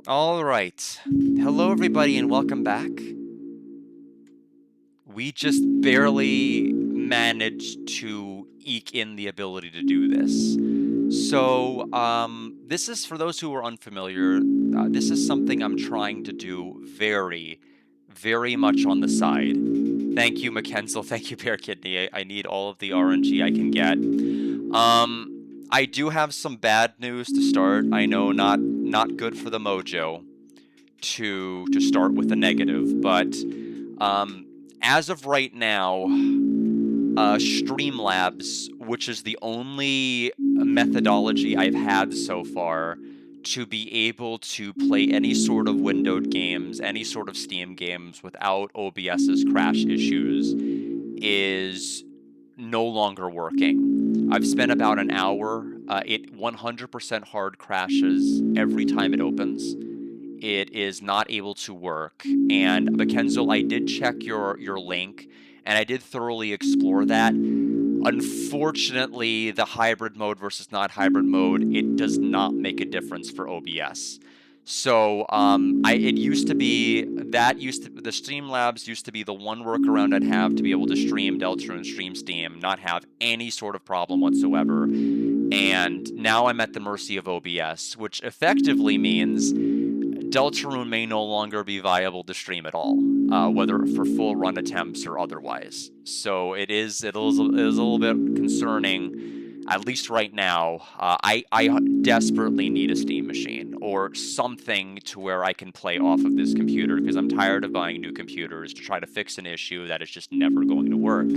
All right. Hello, everybody, and welcome back. We just barely managed to eke in the ability to do this. So, this is for those who are unfamiliar. This is something I'm trying to do very, very much on the side. Thank you, Mackenzel. Thank you, Bear Kidney. I need all of the RNG I can get. I do have some bad news to start. I know not good for the mojo to start with a negative, but as of right now, Streamlabs, which is the only methodology I've had so far to be able to play any sort of windowed games, any sort of Steam games without OBS's crash issues, is no longer working. I've spent about an hour. It 100% hard crashes every time it opens. It is not able to work. And Mackenzel, I did check your link, and I did thoroughly explore that. Unfortunately, the hybrid mode versus not hybrid mode, it does not make a difference for OBS. So it used to be the Streamlabs used to be the one workaround I'd have to be able to stream Deltarune, stream Steam, not have any sort of problem whatsoever. And now I'm at the mercy of OBS, which effectively means Deltarune may no longer be viable to stream at all, whether for full run attempts or otherwise. So it is a little bit concerning, at least right now. I desperately need a Steam machine or something to where I can play off of this computer, because I'm tired of buying new computers to try to fix an issue that is just never going to work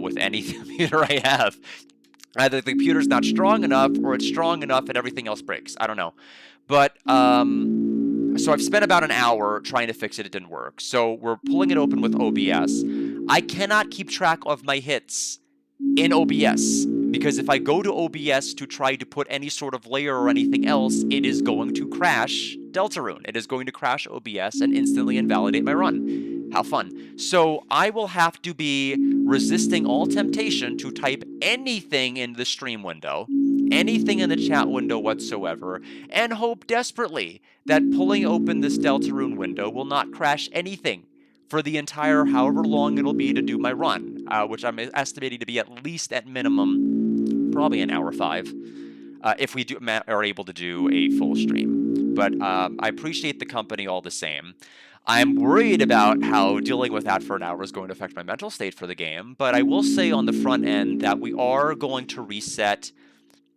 with any computer I have. Either the computer's not strong enough, or it's strong enough and everything else breaks. I don't know. But so I've spent about an hour trying to fix it. It didn't work. So we're pulling it open with OBS. I cannot keep track of my hits in OBS, because if I go to OBS to try to put any sort of layer or anything else, it is going to crash Deltarune. It is going to crash OBS and instantly invalidate my run. How fun. So I will have to be resisting all temptation to type anything in the stream window, anything in the chat window whatsoever, and hope desperately that pulling open this Deltarune window will not crash anything for the entire however long it'll be to do my run, which I'm estimating to be at least at minimum probably an hour 5, if we are able to do a full stream. But I appreciate the company all the same. I'm worried about how dealing with that for an hour is going to affect my mental state for the game, but I will say on the front end that we are going to reset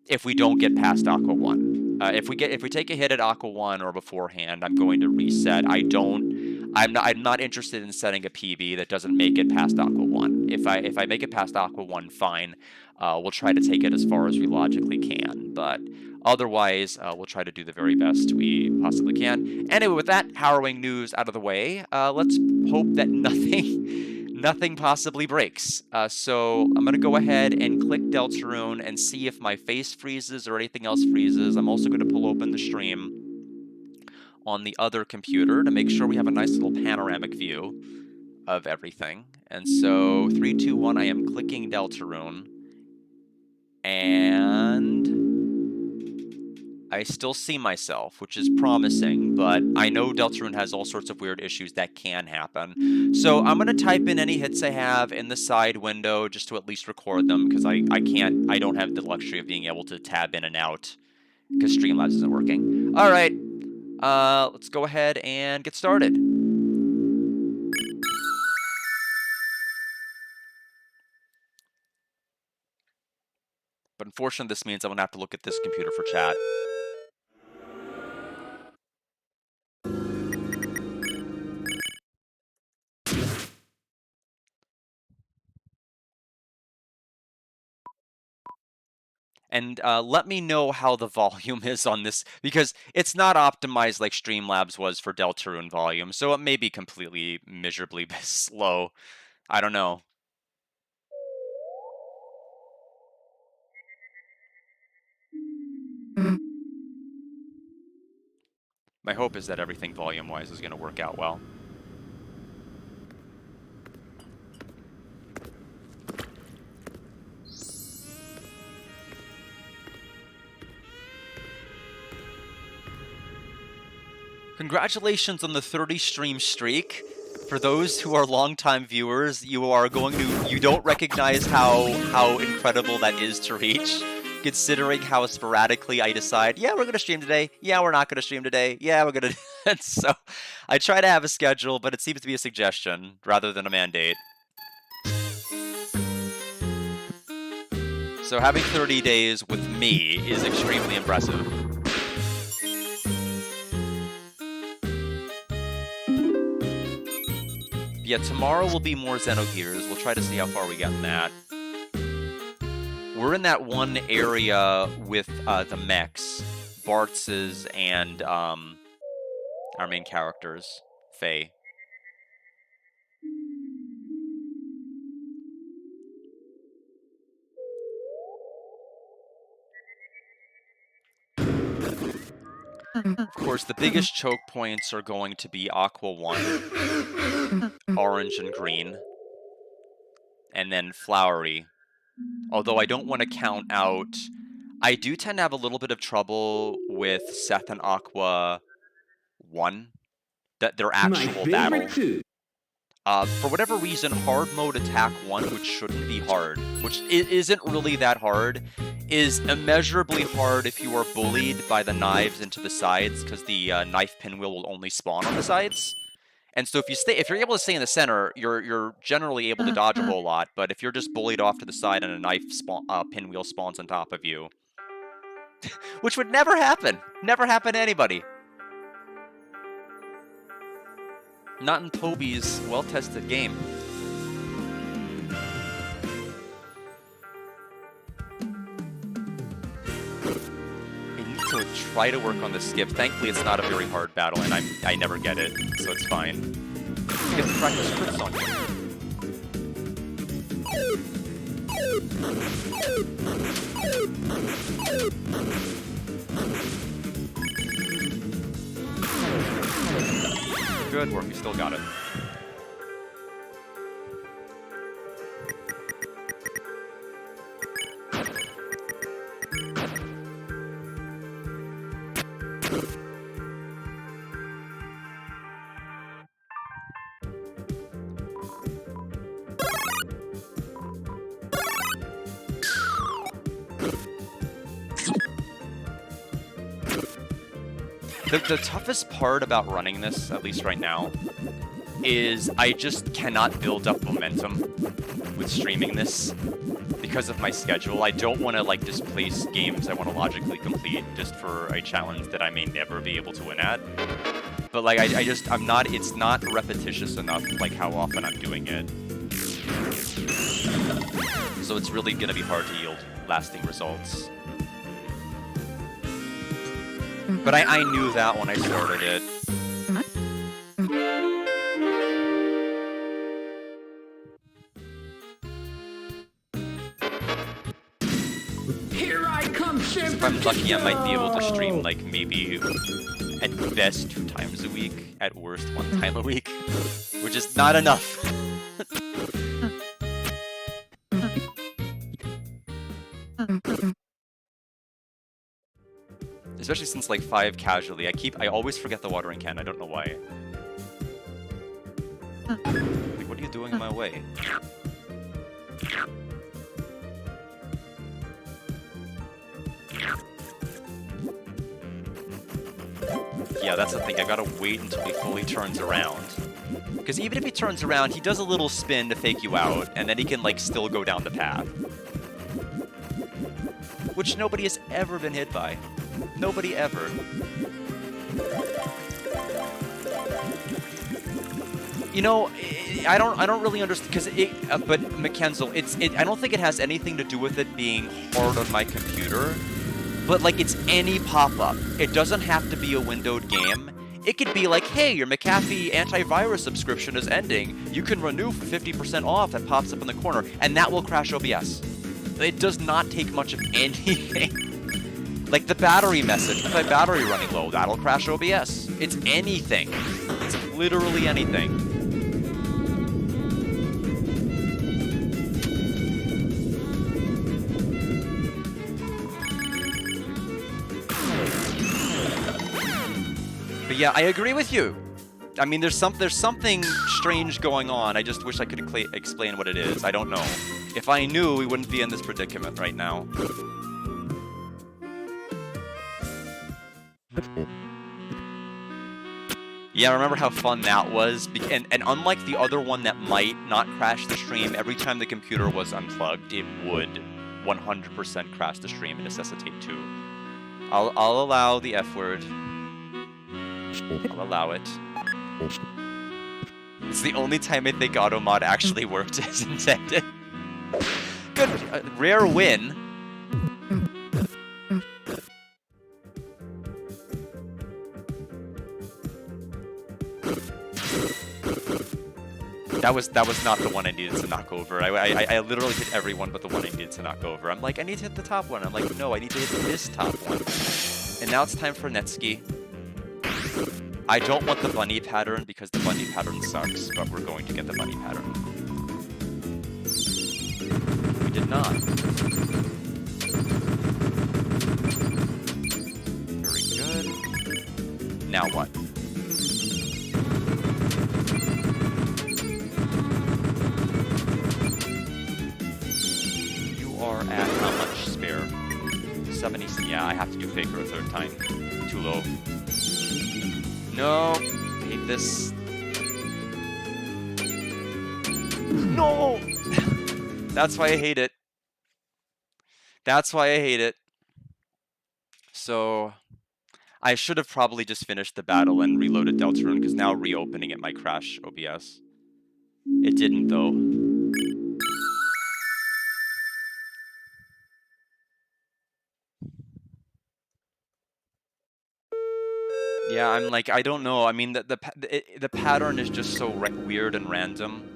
if we don't get past Aqua 1. If we take a hit at Aqua 1 or beforehand, I'm going to reset. I'm not interested in setting a PB that doesn't make it past Aqua 1. If I make it past Aqua 1, fine. We'll try to take it as far as we logically can, but otherwise, we'll try to do the very best we possibly can. Anyway, with that harrowing news out of the way, let's hope that nothing possibly breaks. So I'm going to go ahead and click Deltarune and see if my face freezes or anything else freezes. I'm also going to pull open the stream on the other computer to make sure we have a nice little panoramic view of everything. And so 3, 2, 1, I am clicking Deltarune. And I still see myself, which is promising, but I know Deltarune has all sorts of weird issues that can happen. So I'm going to type in any hits I have in the side window just to at least record them, because I don't have the luxury of being able to tab in and out because Streamlabs isn't working. All right, let's go ahead and get started. But unfortunately, this means I'm going to have to look at this computer for chat. And let me know how the volume is on this, because it's not optimized like Streamlabs was for Deltarune volume, so it may be completely miserably slow. I don't know. My hope is that everything volume-wise is going to work out well. Congratulations on the 30 stream streak. For those who are longtime viewers, you don't recognize how incredible that is to reach, considering how sporadically I decide, yeah, we're gonna stream today, yeah, we're not gonna stream today, yeah, we're gonna. So I try to have a schedule, but it seems to be a suggestion rather than a mandate. So having 30 days with me is extremely impressive. Yeah, tomorrow will be more Xenogears. We'll try to see how far we get in that. We're in that one area with the mechs, Bartz's, and our main characters, Faye. Of course, the biggest choke points are going to be Aqua 1, Orange and Green, and then Flowery. Although I don't want to count out... I do tend to have a little bit of trouble with Seth and Aqua 1, their actual battle. For whatever reason, hard mode attack 1, which shouldn't be hard, which isn't really that hard, is immeasurably hard if you are bullied by the knives into the sides, because the knife pinwheel will only spawn on the sides. And so if you're able to stay in the center, you're generally able to dodge a whole lot. But if you're just bullied off to the side and a knife pinwheel spawns on top of you, which would never happen to anybody. Not in Toby's well-tested game. To try to work on the skip. Thankfully, it's not a very hard battle, and I never get it, so it's fine. You get to practice crits on you. Good work, you still got it. The toughest part about running this, at least right now, is I just cannot build up momentum with streaming this because of my schedule. I don't want to like displace games I want to logically complete just for a challenge that I may never be able to win at. But like it's not repetitious enough like how often I'm doing it. So it's really going to be hard to yield lasting results. But I knew that when I started it. Here I come, If I'm lucky, I might be able to stream like maybe at best 2 times a week, at worst 1 time a week, which is not enough. Especially since like 5 casually, I always forget the watering can. I don't know why. Like, what are you doing in my way? Yeah, that's the thing. I gotta wait until he fully turns around. Because even if he turns around, he does a little spin to fake you out, and then he can like still go down the path. Which nobody has ever been hit by. Nobody ever. You know, I don't really understand because but Mackenzel, I don't think it has anything to do with it being hard on my computer. But like it's any pop-up. It doesn't have to be a windowed game. It could be like, hey, your McAfee antivirus subscription is ending. You can renew for 50% off. That pops up in the corner, and that will crash OBS. It does not take much of anything. Like the battery message, with my battery running low, that'll crash OBS. It's anything. It's literally anything. But yeah, I agree with you. I mean, there's something strange going on. I just wish I could explain what it is. I don't know. If I knew, we wouldn't be in this predicament right now. Yeah, remember how fun that was? And unlike the other one that might not crash the stream, every time the computer was unplugged, it would 100% crash the stream and necessitate 2. I'll allow the F word. I'll allow it. It's the only time I think automod actually worked as intended. Good, rare win. That was not the one I needed to knock over. I literally hit every one but the one I needed to knock over. I'm like, I need to hit the top one. I'm like, no, I need to hit this top one. And now it's time for Netski. I don't want the bunny pattern because the bunny pattern sucks, but we're going to get the bunny pattern. We did not. Very good. Now what? You are at how much spare? 70. Yeah, I have to do Faker a third time. Too low. No! I hate this. No! That's why I hate it. That's why I hate it. So, I should have probably just finished the battle and reloaded Deltarune, because now reopening it might crash OBS. It didn't, though. Yeah, I'm like, I don't know. I mean, the pattern is just so weird and random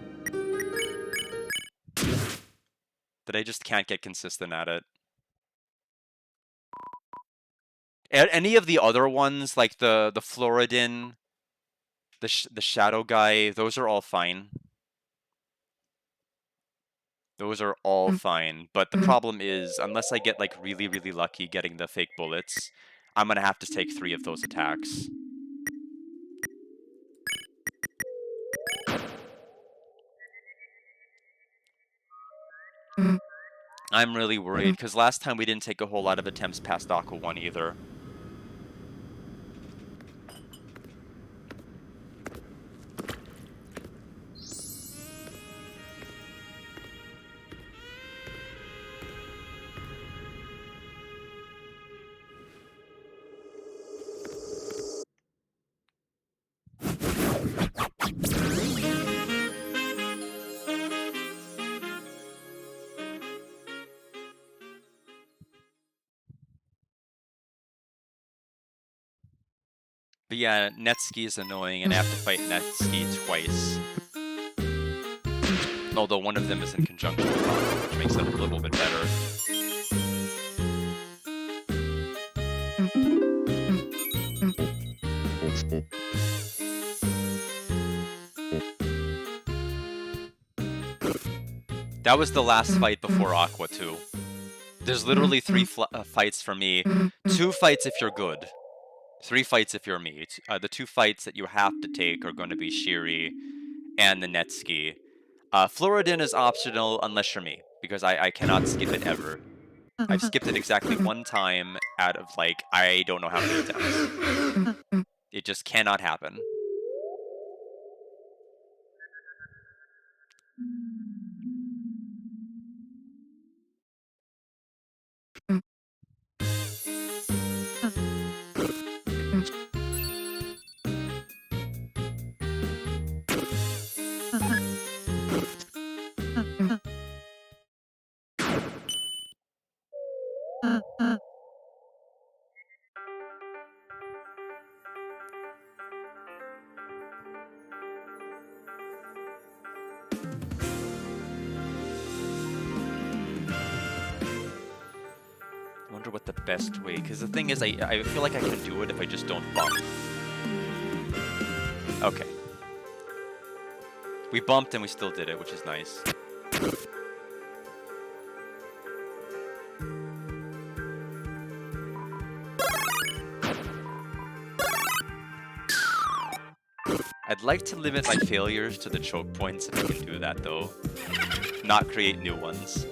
that I just can't get consistent at it. Any of the other ones, like the Floridin, the Shadow guy, those are all fine. Those are all fine. But the problem is, unless I get like really, really lucky getting the fake bullets, I'm gonna have to take 3 of those attacks. I'm really worried, because last time we didn't take a whole lot of attempts past Aqua 1 either. But yeah, Netski is annoying, and I have to fight Netski twice. Although one of them is in conjunction with Aqua, which makes it a little bit better. That was the last fight before Aqua 2. There's literally 3 fights for me. 2 fights if you're good. 3 fights if you're me. The 2 fights that you have to take are going to be Shiri and the Netski. Floridin is optional unless you're me, because I cannot skip it ever. I've skipped it exactly 1 time out of, like, I don't know how many attempts. It just cannot happen. I wonder what the best way, because the thing is, I feel like I can do it if I just don't bump. Okay. We bumped and we still did it, which is nice. I'd like to limit my failures to the choke points if I can do that, though. Not create new ones.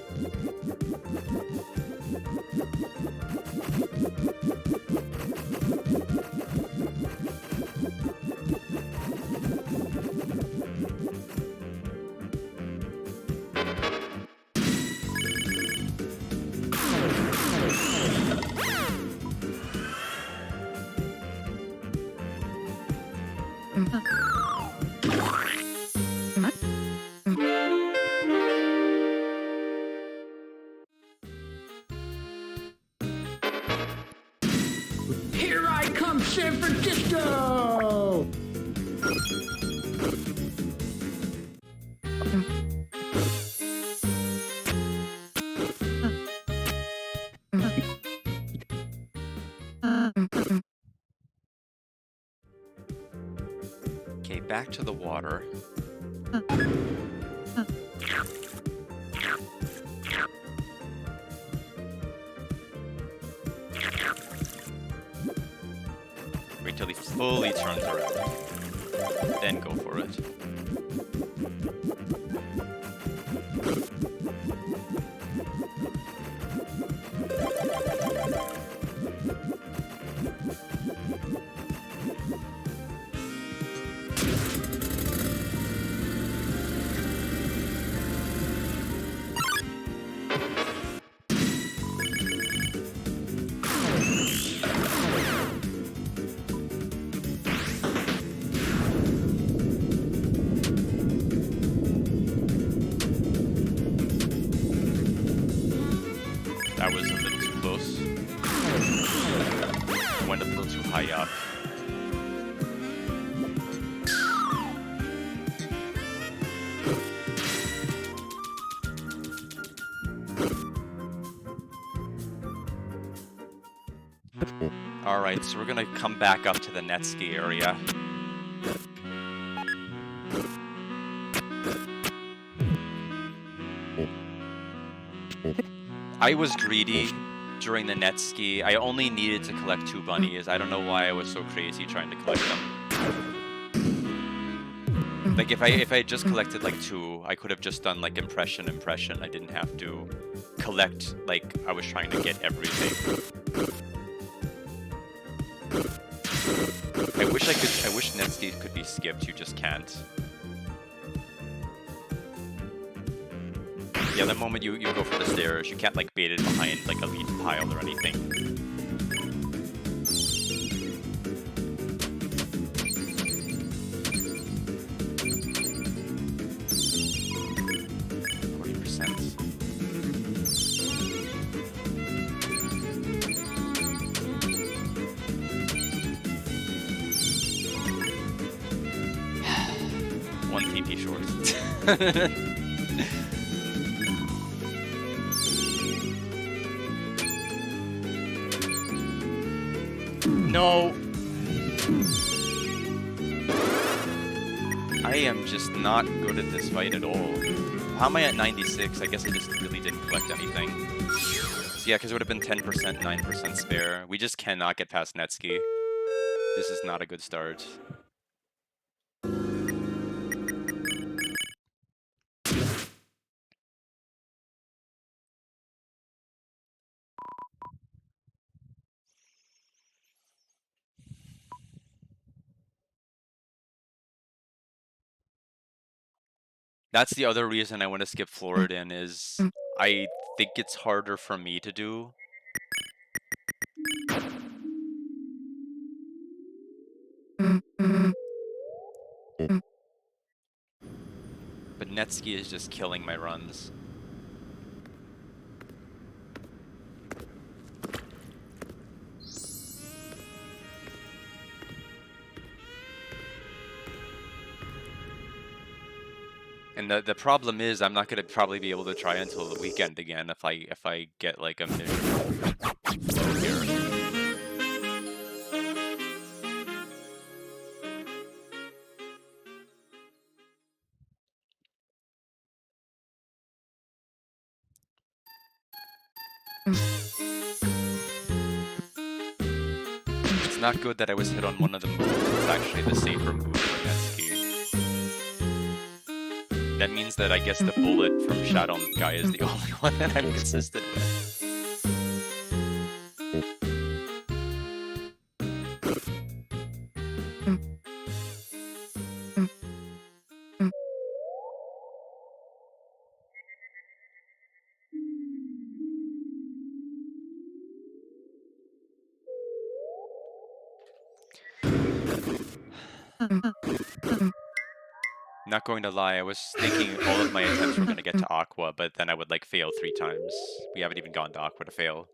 Here I come, San Francisco! Okay, back to the water. Wait till he fully turns around. Then go for it. That was a little too close. Went a little too high up. Alright, so we're gonna come back up to the net ski area. I was greedy during the net ski. I only needed to collect 2 bunnies. I don't know why I was so crazy trying to collect them. Like if I had just collected like 2, I could have just done like impression. I didn't have to collect like I was trying to get everything. I wish net skis could be skipped. You just can't. Yeah, the moment you go for the stairs, you can't like bait it behind like a leaf pile or anything. One TP short. No! I am just not good at this fight at all. How am I at 96? I guess I just really didn't collect anything. So yeah, because it would have been 10%, 9% spare. We just cannot get past Netski. This is not a good start. That's the other reason I want to skip Floridan is I think it's harder for me to do. But Netski is just killing my runs. And the problem is I'm not gonna probably be able to try until the weekend again if I get like a miserable flow here. It's not good that I was hit on one of the moves. It's actually the safer move for Netski. That means that I guess the bullet from Shadow Guy is the only one that I'm consistent with. Not going to lie, I was thinking all of my attempts were going to get to Aqua, but then I would like fail 3 times. We haven't even gone to Aqua to fail.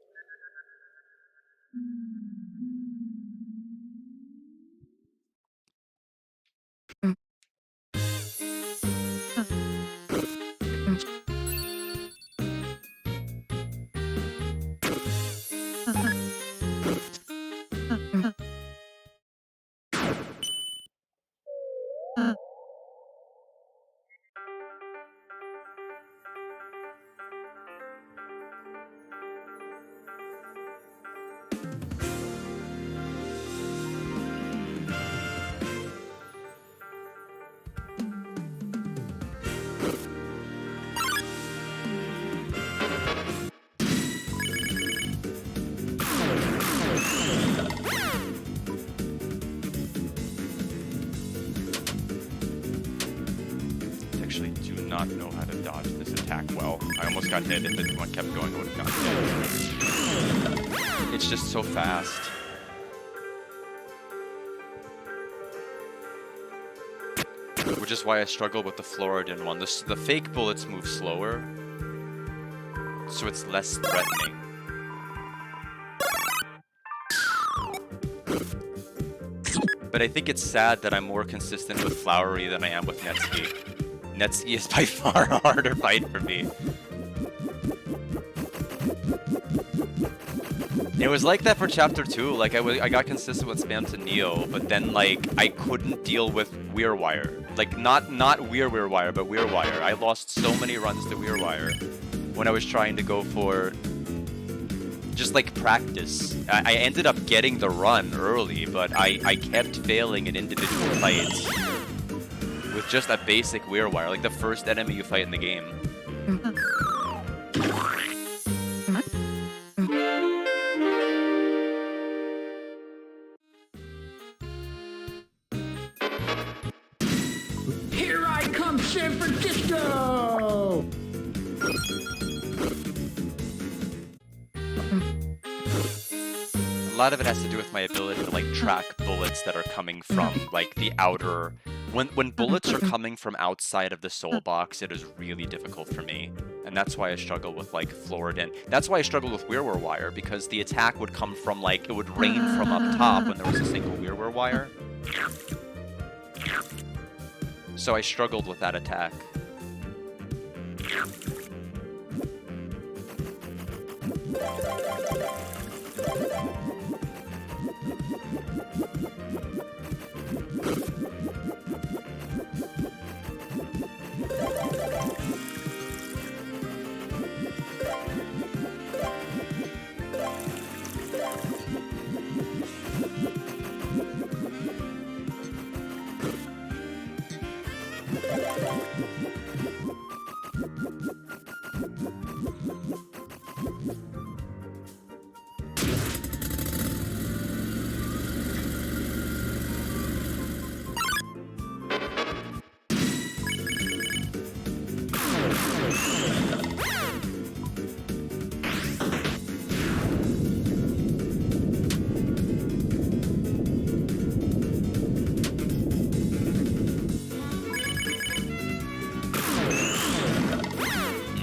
Actually do not know how to dodge this attack well. I almost got hit. If it kept going, I would have gotten hit. It's just so fast. Which is why I struggle with the Floridin one. The fake bullets move slower, so it's less threatening. But I think it's sad that I'm more consistent with Flowery than I am with Netsuki. Netsuki is by far a harder fight for me. It was like that for Chapter 2, like I got consistent with Spam to Neo, but then like I couldn't deal with Weirwire. Like not Weirwire, but Weirwire. I lost so many runs to Weirwire when I was trying to go for just like practice. I ended up getting the run early, but I kept failing in individual fights with just a basic Weirwire, like the first enemy you fight in the game. Here I come, San Francisco! A lot of it has to do with my ability to like track bullets that are coming from like the outer. When bullets are coming from outside of the soul box, it is really difficult for me, and that's why I struggle with like Floridin. That's why I struggle with Weirwire, because the attack would come from like, it would rain from up top when there was a single Weirwire. So I struggled with that attack.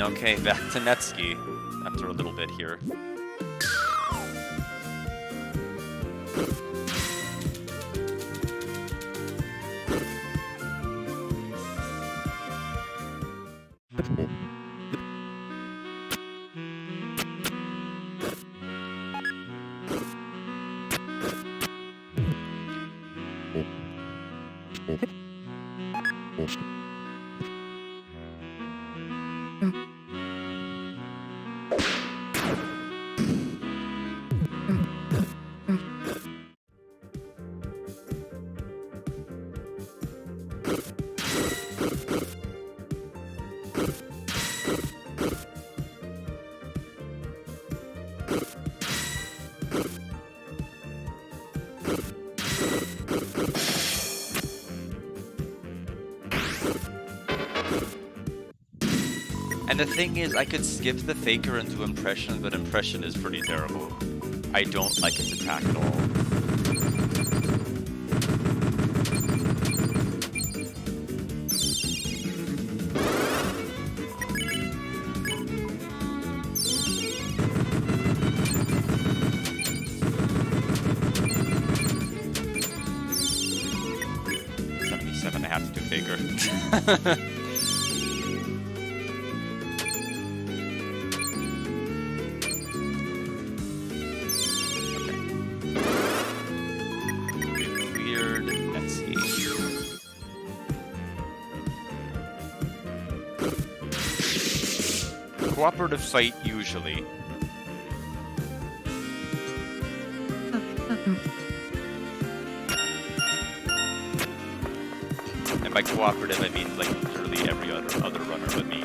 Okay, back to Netsuki after a little bit here. The thing is, I could skip the Faker into Impression, but Impression is pretty terrible. I don't like its attack at all. I have to do Faker. Okay. Weird. Let's see. Cooperative fight usually. And by cooperative, I mean like literally every other runner but me.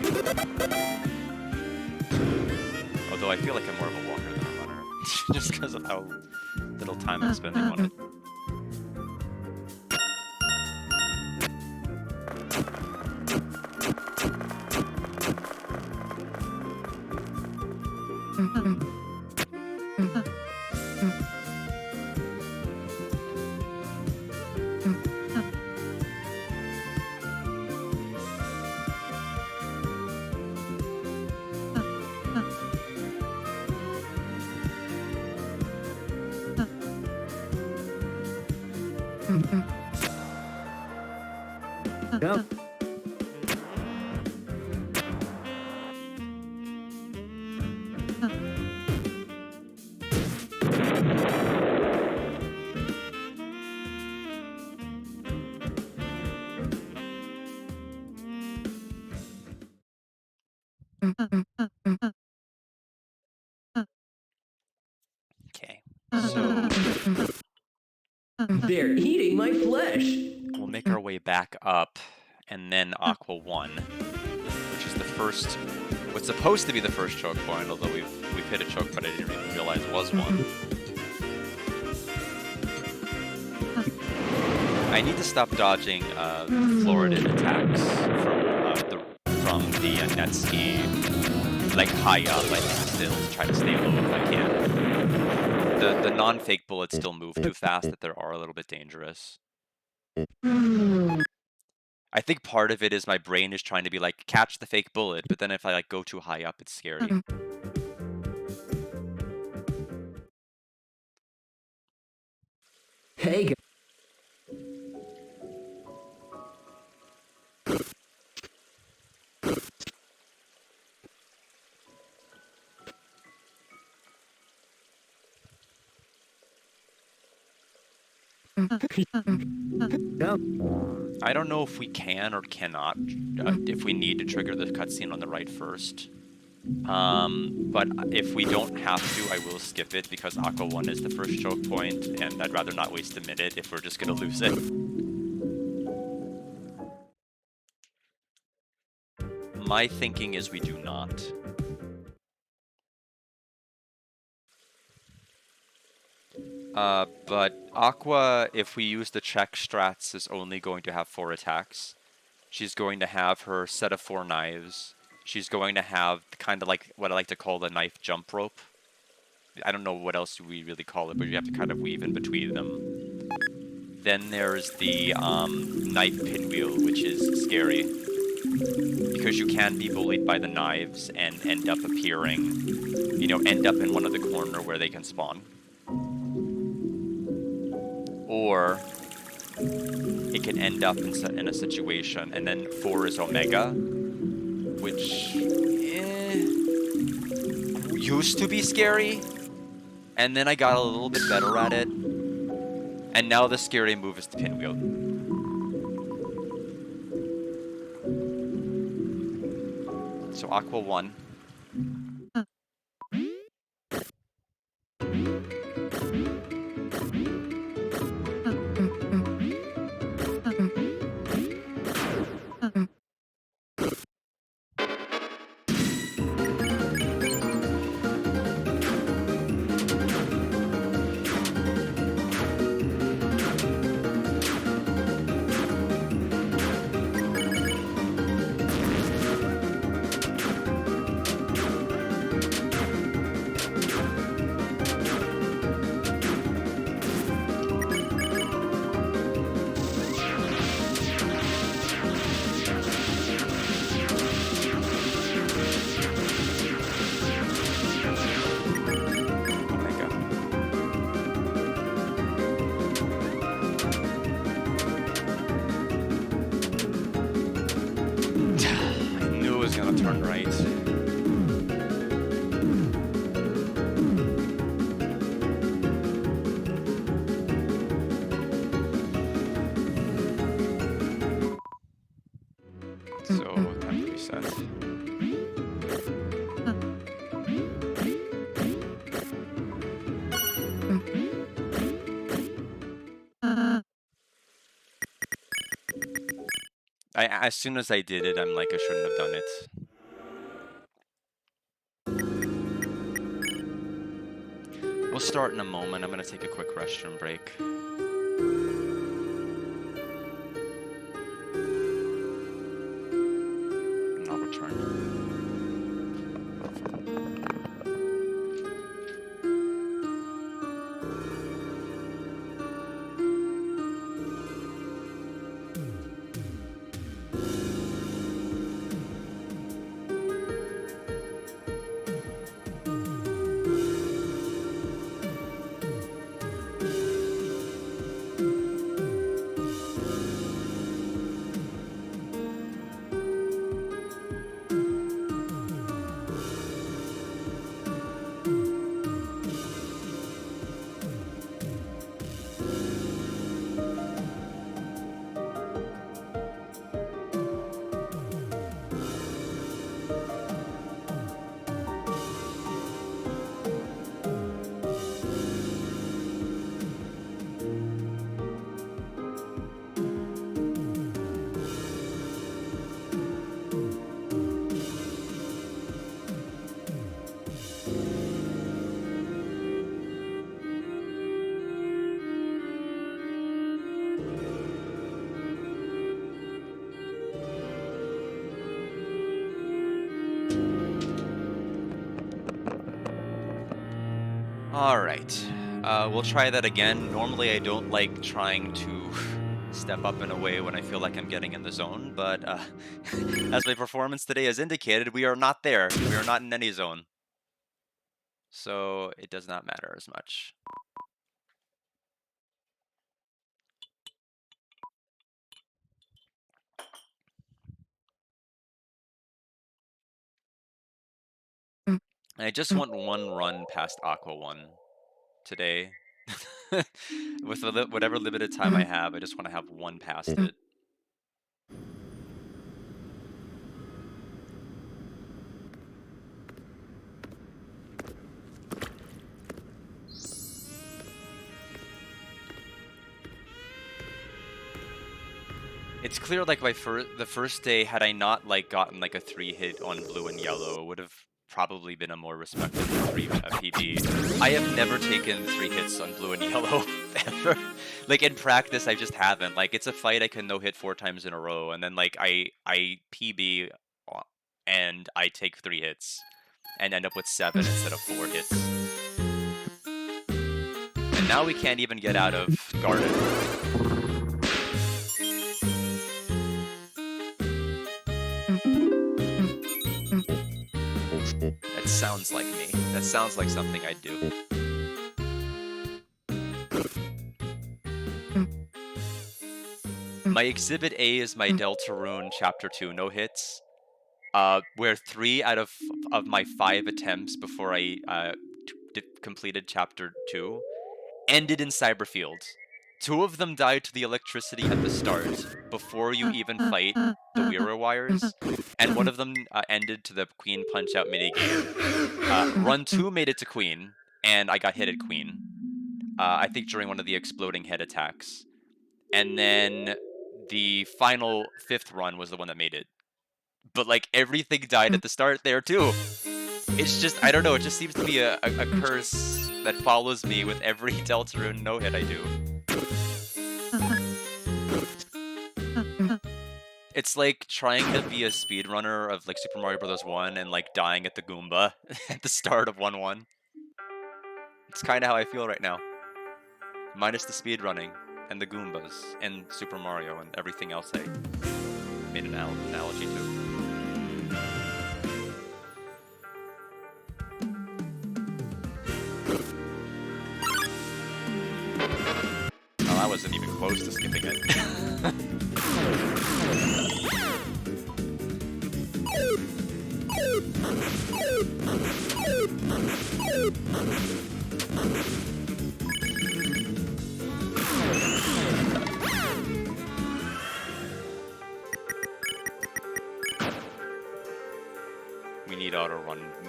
Although I feel like I'm more of a walker than a runner, just because of how little time I'm spending on it. Yep. Okay, so They're eating my flesh. we'll make our way back up, and then Aqua 1, which is the first, what's supposed to be the first choke point, although we've hit a choke, but I didn't even realize it was one. I need to stop dodging Floridid attacks from the net ski, like high up. I need to still try to stay low if I can. The non-fake bullets still move too fast that they are a little bit dangerous. I think part of it is my brain is trying to be like, catch the fake bullet, but then if I like go too high up, it's scary. Hey, I don't know if we can or cannot, if we need to trigger the cutscene on the right first. But if we don't have to, I will skip it because Aqua 1 is the first choke point, and I'd rather not waste a minute if we're just gonna lose it. My thinking is we do not. But Aqua, if we use the check strats, is only going to have 4 attacks. She's going to have her set of 4 knives. She's going to have kind of like what I like to call the knife jump rope. I don't know what else we really call it, but you have to kind of weave in between them. Then there's the knife pinwheel, which is scary. Because you can be bullied by the knives and end up appearing, you know, end up in one of the corner where they can spawn. Or it can end up in a situation, and then 4 is Omega, which used to be scary, and then I got a little bit better at it, and now the scary move is the pinwheel. So Aqua 1. So time to reset. As soon as I did it, I'm like, I shouldn't have done it. We'll start in a moment. I'm gonna take a quick restroom break. And I'll return. All right, we'll try that again. Normally, I don't like trying to step up in a way when I feel like I'm getting in the zone, but as my performance today has indicated, we are not there. We are not in any zone. So it does not matter as much. I just want one run past Aqua 1 today. With whatever limited time I have, I just want to have one past it. It's clear, like, the first day, had I not, like, gotten, like, a 3-hit on blue and yellow, it would have probably been a more respectable PB. I have never taken 3 hits on blue and yellow, ever. Like, in practice, I just haven't. Like, it's a fight I can no-hit 4 times in a row, and then, like, I PB, and I take 3 hits, and end up with 7 instead of 4 hits. And now we can't even get out of Garden. That sounds like me. That sounds like something I'd do. My Exhibit A is my Deltarune Chapter 2 no hits, where 3 out of my 5 attempts before I completed Chapter 2 ended in Cyberfield. 2 of them died to the electricity at the start, before you even fight the Wearer Wires, and one of them ended to the Queen Punch-Out minigame. Run 2 made it to Queen, and I got hit at Queen. I think during one of the exploding head attacks. And then the final 5th run was the one that made it. But, like, everything died at the start there, too. It's just, I don't know, it just seems to be a curse that follows me with every Deltarune no-hit I do. It's like trying to be a speedrunner of, like, Super Mario Bros. 1 and, like, dying at the Goomba at the start of 1-1. It's kind of how I feel right now. Minus the speedrunning, and the Goombas, and Super Mario, and everything else I made an analogy to. Oh, I wasn't even close to skipping it.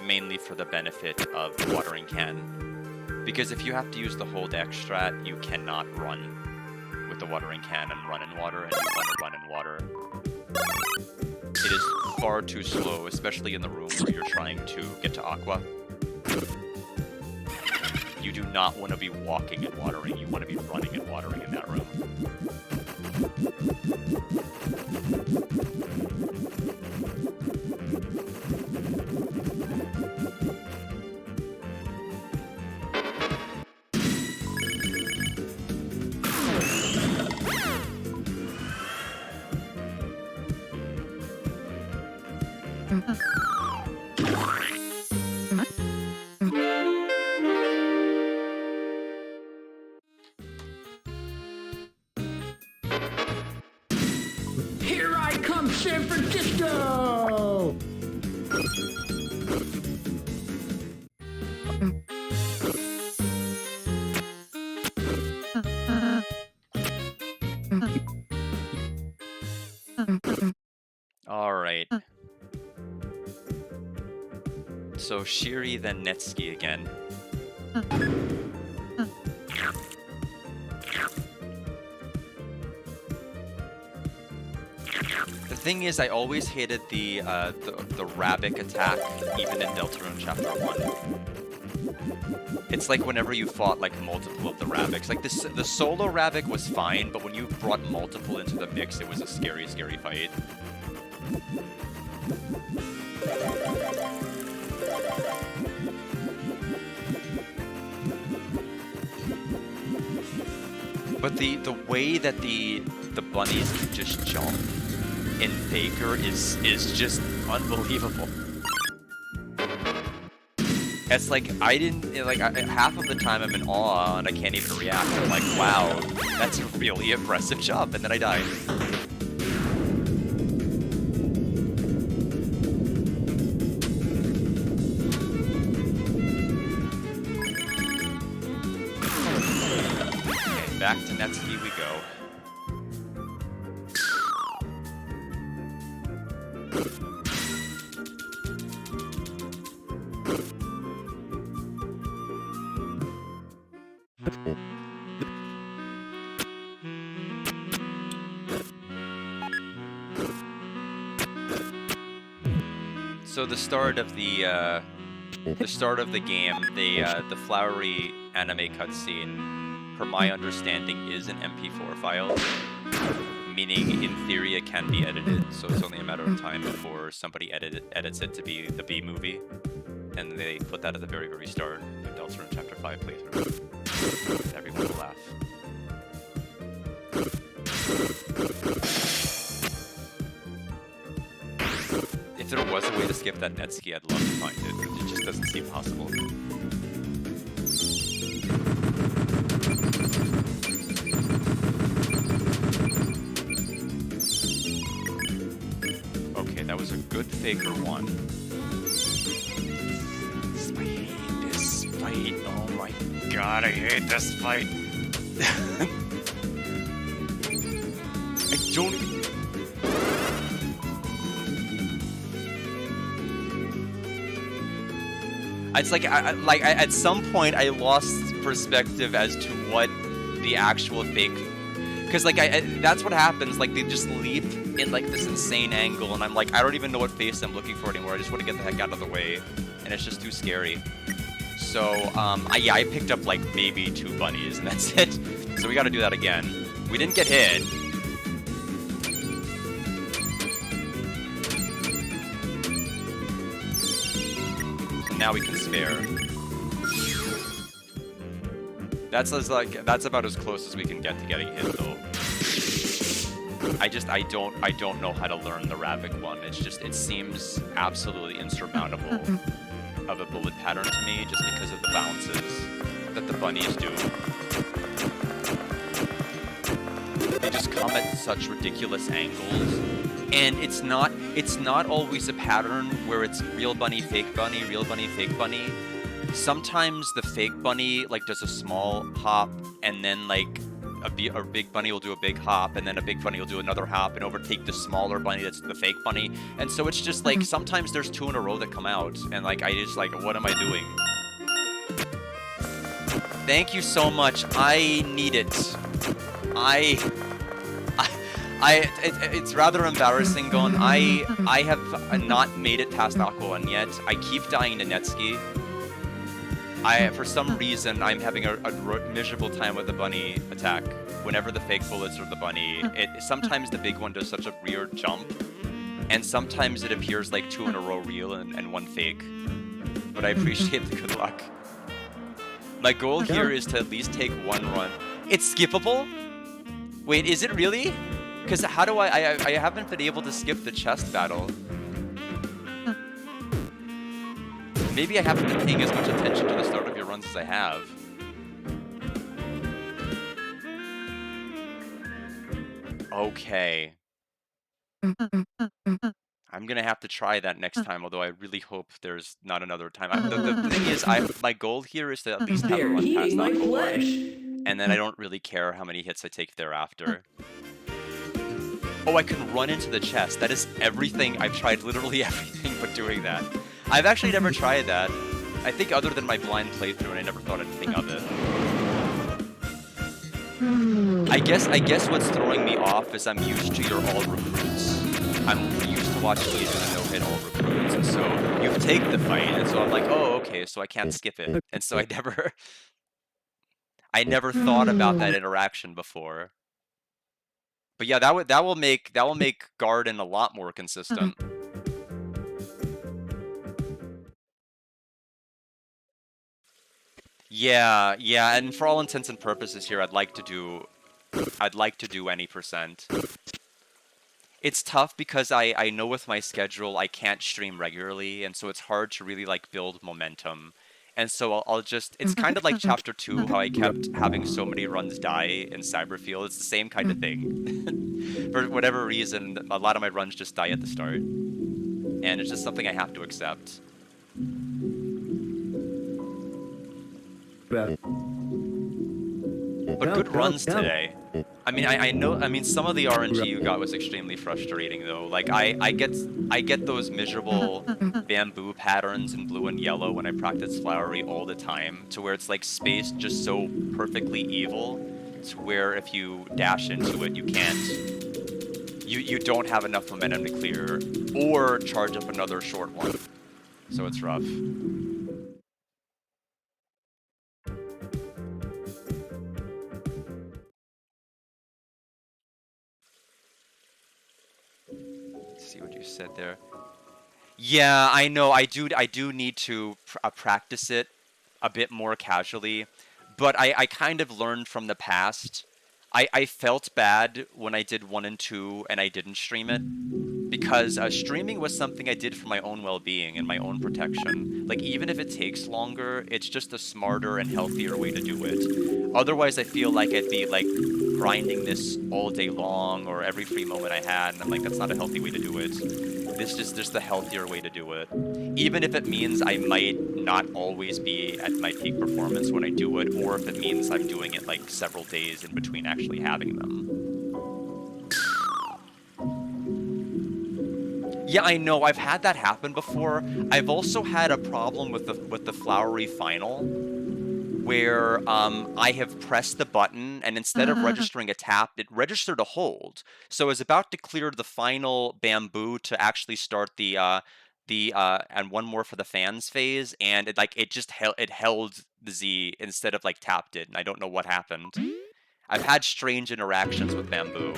mainly for the benefit of the watering can. Because if you have to use the hold X strat, you cannot run with the watering can and run in water, and you want to run in water. It is far too slow, especially in the room where you're trying to get to Aqua. You do not want to be walking and watering, you want to be running and watering in that room. Here I come, San Francisco! Alright. So Shiri, then Netsuki again. The thing is, I always hated the Rabbit attack, even in Deltarune Chapter 1. It's like whenever you fought like multiple of the Rabbits. Like the solo Rabbit was fine, but when you brought multiple into the mix, it was a scary, scary fight. But the way that the bunnies can just jump in Faker is just unbelievable. It's like half of the time I'm in awe and I can't even react. I'm like, wow, that's a really impressive jump, and then I die. Okay, back to Netsuki we go. So the start of the game, the flowery anime cutscene, per my understanding, is an MP4 file, meaning in theory it can be edited. So it's only a matter of time before somebody edits it to be the B movie, and they put that at the very, very start of Deltarune Chapter 5 playthrough. Everyone will laugh. If there was a way to skip that Netsuki, I'd love to find it. It just doesn't seem possible. Okay, that was a good Faker one. I hate this fight. Oh my god, I hate this fight. I don't... It's like, at some point I lost perspective as to what the actual fake, because like that's what happens. Like they just leap in like this insane angle, and I'm like, I don't even know what face I'm looking for anymore. I just want to get the heck out of the way, and it's just too scary. So I picked up like maybe 2 bunnies, and that's it. So we got to do that again. We didn't get hit. Now we can spare. That's about as close as we can get to getting hit, though. I don't know how to learn the Rabbit one. It's just, it seems absolutely insurmountable of a bullet pattern to me, just because of the bounces that the bunnies do. They just come at such ridiculous angles. And it's not always a pattern where it's real bunny, fake bunny, real bunny, fake bunny. Sometimes the fake bunny like does a small hop and then like a big bunny will do a big hop, and then a big bunny will do another hop and overtake the smaller bunny that's the fake bunny. And so it's just like sometimes there's 2 in a row that come out, and like I just like, what am I doing? Thank you so much. I need it. It's rather embarrassing, Gon. I have not made it past Aqua 1 yet. I keep dying to Netski. For some reason, I'm having a miserable time with the bunny attack. Whenever the fake bullets or the bunny, sometimes the big one does such a weird jump, and sometimes it appears like 2 in a row real and 1 fake. But I appreciate the good luck. My goal here is to at least take 1 run. It's skippable? Wait, is it really? Because how do I haven't been able to skip the chest battle. Maybe I haven't been paying as much attention to the start of your runs as I have. Okay. I'm gonna have to try that next time, although I really hope there's not another time. The thing is, my goal here is to at least have a run past that one, and then I don't really care how many hits I take thereafter. Oh, I can run into the chest. That is everything. I've tried literally everything but doing that. I've actually never tried that. I think other than my blind playthrough, and I never thought anything of it. I guess what's throwing me off is I'm used to your all recruits. I'm used to watching you do the no-hit all recruits, and so you take the fight, and so I'm like, oh, okay, so I can't skip it. And so I never thought about that interaction before. But yeah, that will make Garden a lot more consistent. Yeah, and for all intents and purposes here, I'd like to do any percent. It's tough because I know with my schedule I can't stream regularly, and so it's hard to really like build momentum. And so I'll just, it's kind of like Chapter 2, how I kept having so many runs die in Cyberfield. It's the same kind of thing. For whatever reason, a lot of my runs just die at the start. And it's just something I have to accept. But good runs today. I mean, I know. I mean, some of the RNG you got was extremely frustrating, though. Like, I get those miserable bamboo patterns in blue and yellow when I practice Flowery all the time, to where it's like spaced just so perfectly evil, to where if you dash into it, you can't. You don't have enough momentum to clear, or charge up another short one. So it's rough. See what you said there. Yeah, I know. I do need to practice it a bit more casually, but I kind of learned from the past. I felt bad when I did 1 and 2 and I didn't stream it, because streaming was something I did for my own well-being and my own protection. Like, even if it takes longer, it's just a smarter and healthier way to do it. Otherwise, I feel like I'd be like grinding this all day long or every free moment I had, and I'm like, that's not a healthy way to do it. This is just the healthier way to do it. Even if it means I might not always be at my peak performance when I do it, or if it means I'm doing it like several days in between actually having them. Yeah, I know. I've had that happen before. I've also had a problem with the Flowery final, where I have pressed the button, and instead of registering a tap, it registered a hold. So I was about to clear the final bamboo to actually start the and one more for the fans phase, and it just held the Z instead of like tapped it, and I don't know what happened. I've had strange interactions with bamboo,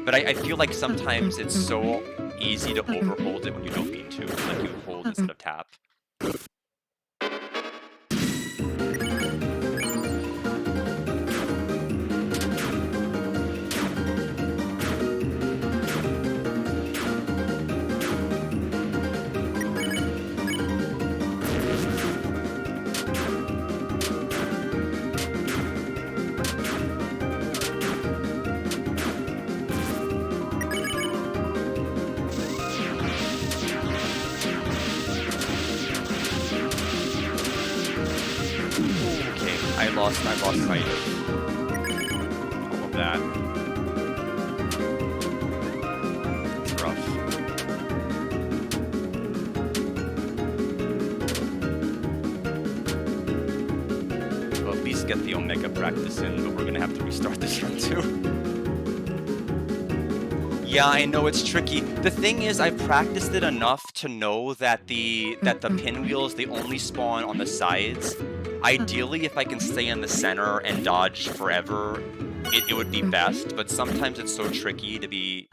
but I feel like sometimes it's so easy to overhold it when you don't mean to, like you hold instead of tap. I lost sight of that. It's rough. We'll at least get the Omega practice in, but we're gonna have to restart this run too. Yeah, I know it's tricky. The thing is, I practiced it enough to know that the pinwheels, they only spawn on the sides. Ideally, if I can stay in the center and dodge forever, it would be best. But sometimes it's so tricky to be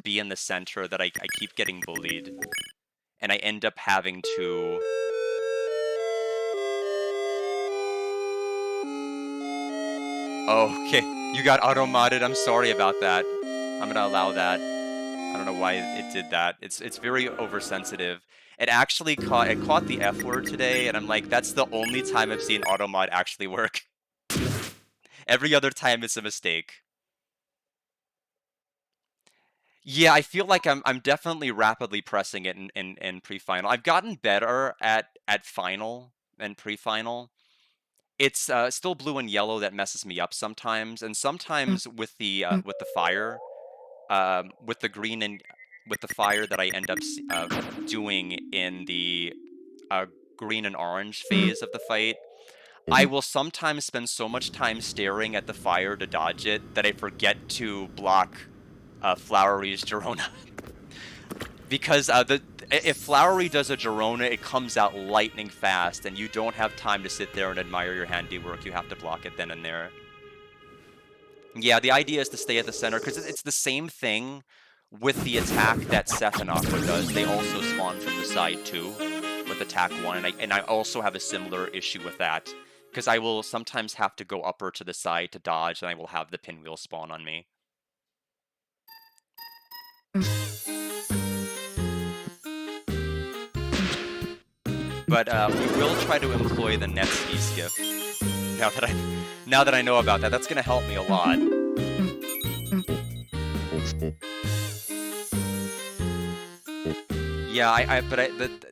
in the center that I keep getting bullied, and I end up having to. Oh, okay, you got auto-modded. I'm sorry about that. I'm gonna allow that. I don't know why it did that. It's very oversensitive. It actually caught the F word today, and I'm like, that's the only time I've seen auto-mod actually work. Every other time it's a mistake. Yeah, I feel like I'm definitely rapidly pressing it in pre-final. I've gotten better at final and pre-final. It's still blue and yellow that messes me up sometimes, and sometimes with the fire, with the green and with the fire that I end up doing in the green and orange phase of the fight, I will sometimes spend so much time staring at the fire to dodge it that I forget to block Flowery's Girona. Because if Flowery does a Girona, it comes out lightning fast, and you don't have time to sit there and admire your handiwork. You have to block it then and there. Yeah, the idea is to stay at the center, because it's the same thing with the attack that Seth and Aqua does. They also spawn from the side too, with attack 1, and I also have a similar issue with that, because I will sometimes have to go upper to the side to dodge, and I will have the pinwheel spawn on me. But we will try to employ the Netsky skiff. Now that I know about that, that's gonna help me a lot. Yeah, but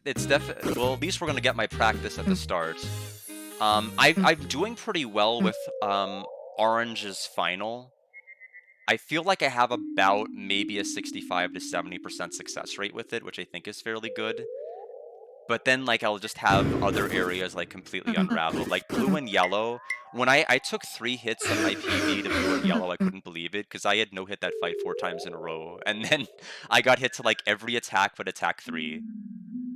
it's definitely, well, at least we're gonna get my practice at the start. I'm doing pretty well with Orange's final. I feel like I have about maybe a 65 to 70% success rate with it, which I think is fairly good. But then, like, I'll just have other areas, like, completely unraveled. Like, blue and yellow, when I took 3 hits on my PV to blue and yellow, I couldn't believe it, because I had no-hit that fight 4 times in a row. And then I got hit to, like, every attack but attack 3.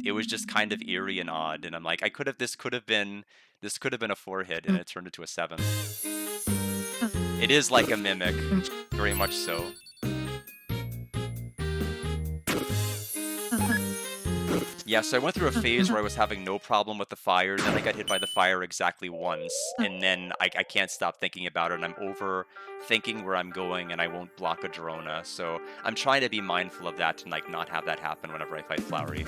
It was just kind of eerie and odd, and I'm like, this could have been a 4-hit, and it turned into a 7. It is like a mimic, very much so. Yeah, so I went through a phase where I was having no problem with the fire, then I got hit by the fire exactly once, and then I can't stop thinking about it, and I'm overthinking where I'm going, and I won't block a Girona, so I'm trying to be mindful of that and, like, not have that happen whenever I fight Flowery.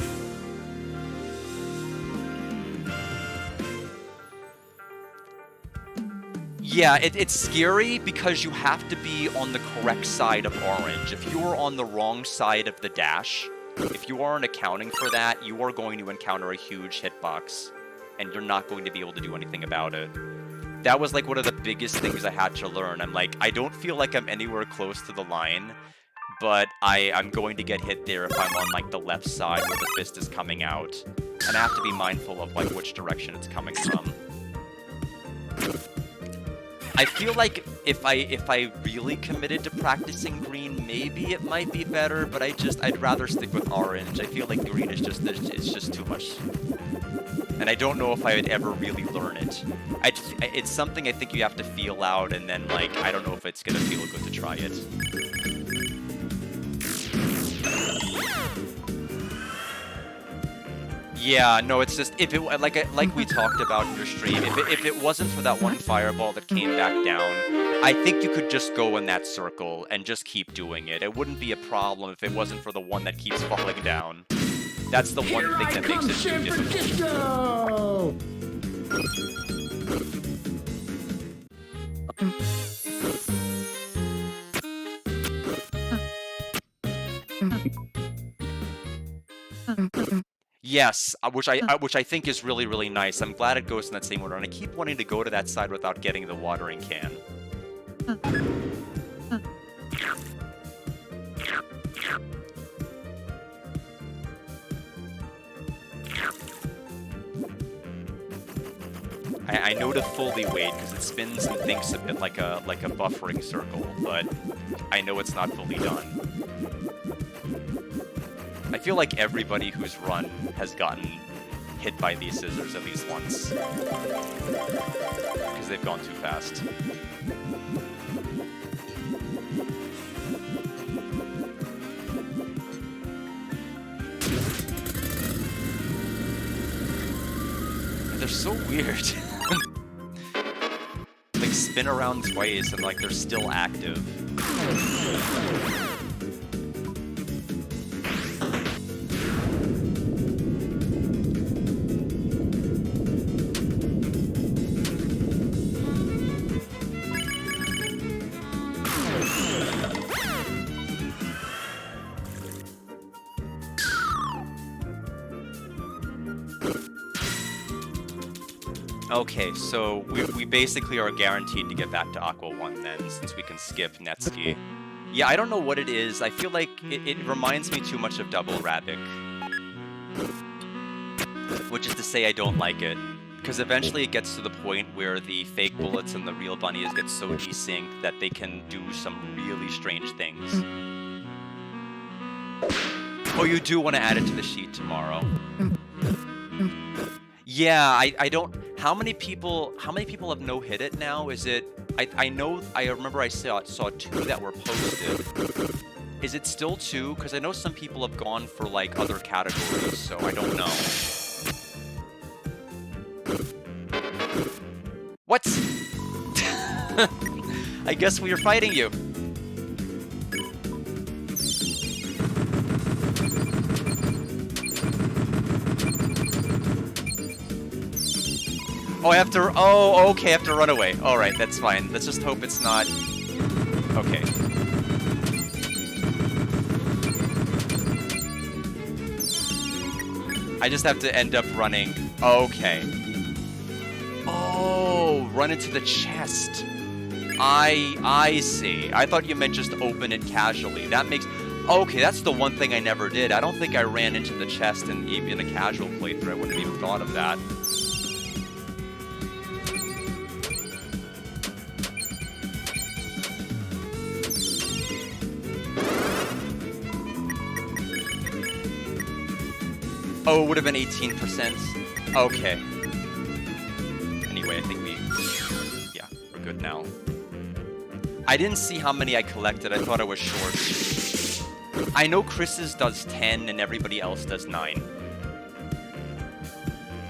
Yeah, it's scary because you have to be on the correct side of orange. If you are on the wrong side of the dash, if you aren't accounting for that, you are going to encounter a huge hitbox, and you're not going to be able to do anything about it. That was, like, one of the biggest things I had to learn. I'm like, I don't feel like I'm anywhere close to the line, but I'm going to get hit there if I'm on, like, the left side where the fist is coming out. And I have to be mindful of, like, which direction it's coming from. I feel like if I really committed to practicing green, maybe it might be better, but I'd rather stick with orange. I feel like green is it's just too much. And I don't know if I would ever really learn it. It's something I think you have to feel out, and then, like, I don't know if it's gonna feel good to try it. Yeah, no, it's just, if it, like we talked about in your stream, if it wasn't for that one fireball that came back down, I think you could just go in that circle and just keep doing it. It wouldn't be a problem if it wasn't for the one that keeps falling down. That's the one thing that makes it too difficult. Yes, which I think is really, really nice. I'm glad it goes in that same order, and I keep wanting to go to that side without getting the watering can. I know to fully wait because it spins and thinks a bit like a buffering circle, but I know it's not fully done. I feel like everybody who's run has gotten hit by these scissors at least once because they've gone too fast. They're so weird. Like spin around twice and like they're still active. Okay, so we basically are guaranteed to get back to Aqua 1 then, since we can skip Netski. Yeah, I don't know what it is. I feel like it reminds me too much of Double Rabbit. Which is to say I don't like it. Because eventually it gets to the point where the fake bullets and the real bunnies get so desynced that they can do some really strange things. Oh, you do want to add it to the sheet tomorrow. Yeah, I don't... How many people have no-hit it now? Is it... I remember I saw 2 that were posted. Is it still 2? Because I know some people have gone for, like, other categories, so I don't know. What? I guess we are fighting you. Oh, I have to... Oh, okay, I have to run away. Alright, that's fine. Let's just hope it's not... Okay. I just have to end up running... Okay. Oh, run into the chest. I see. I thought you meant just open it casually. That makes... Okay, that's the one thing I never did. I don't think I ran into the chest in even a casual playthrough. I wouldn't have even thought of that. Oh, it would have been 18%. Okay. Anyway, I think yeah, we're good now. I didn't see how many I collected. I thought I was short. I know Chris's does 10 and everybody else does 9.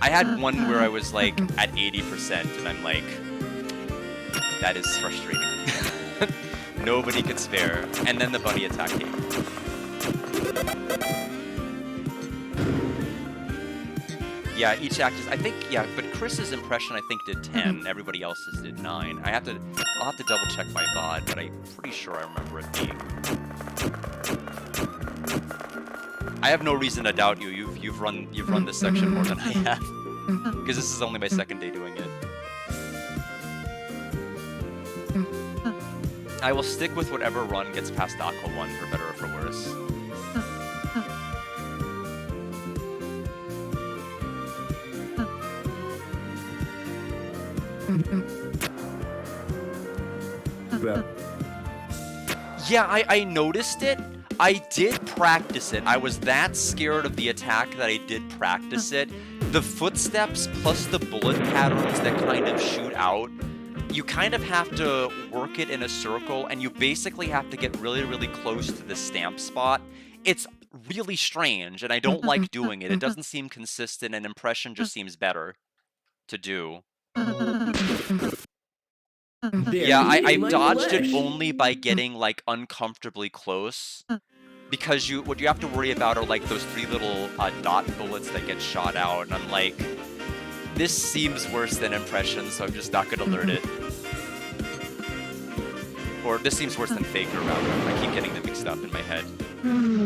I had one where I was like at 80% and I'm like, that is frustrating. Nobody could spare. And then the bunny attack came. Yeah, each act is, I think, yeah, but Chris's impression, I think, did 10. Everybody else's did 9. I'll have to double check my VOD, but I'm pretty sure I remember it being. I have no reason to doubt you. You've run this section more than I have. Because this is only my second day doing it. I will stick with whatever run gets past Aqua 1, for better or for worse. Yeah, I noticed it. I did practice it. I was that scared of the attack that I did practice it. The footsteps plus the bullet patterns that kind of shoot out, you kind of have to work it in a circle, and you basically have to get really, really close to the stamp spot. It's really strange, and I don't like doing it. It doesn't seem consistent, and impression just seems better to do. Yeah, I dodged it only by getting, like, uncomfortably close. Because what you have to worry about are, like, those 3 little dot bullets that get shot out. And I'm like, this seems worse than impression, so I'm just not going to learn it. Or this seems worse than faker, rather. I keep getting them mixed up in my head.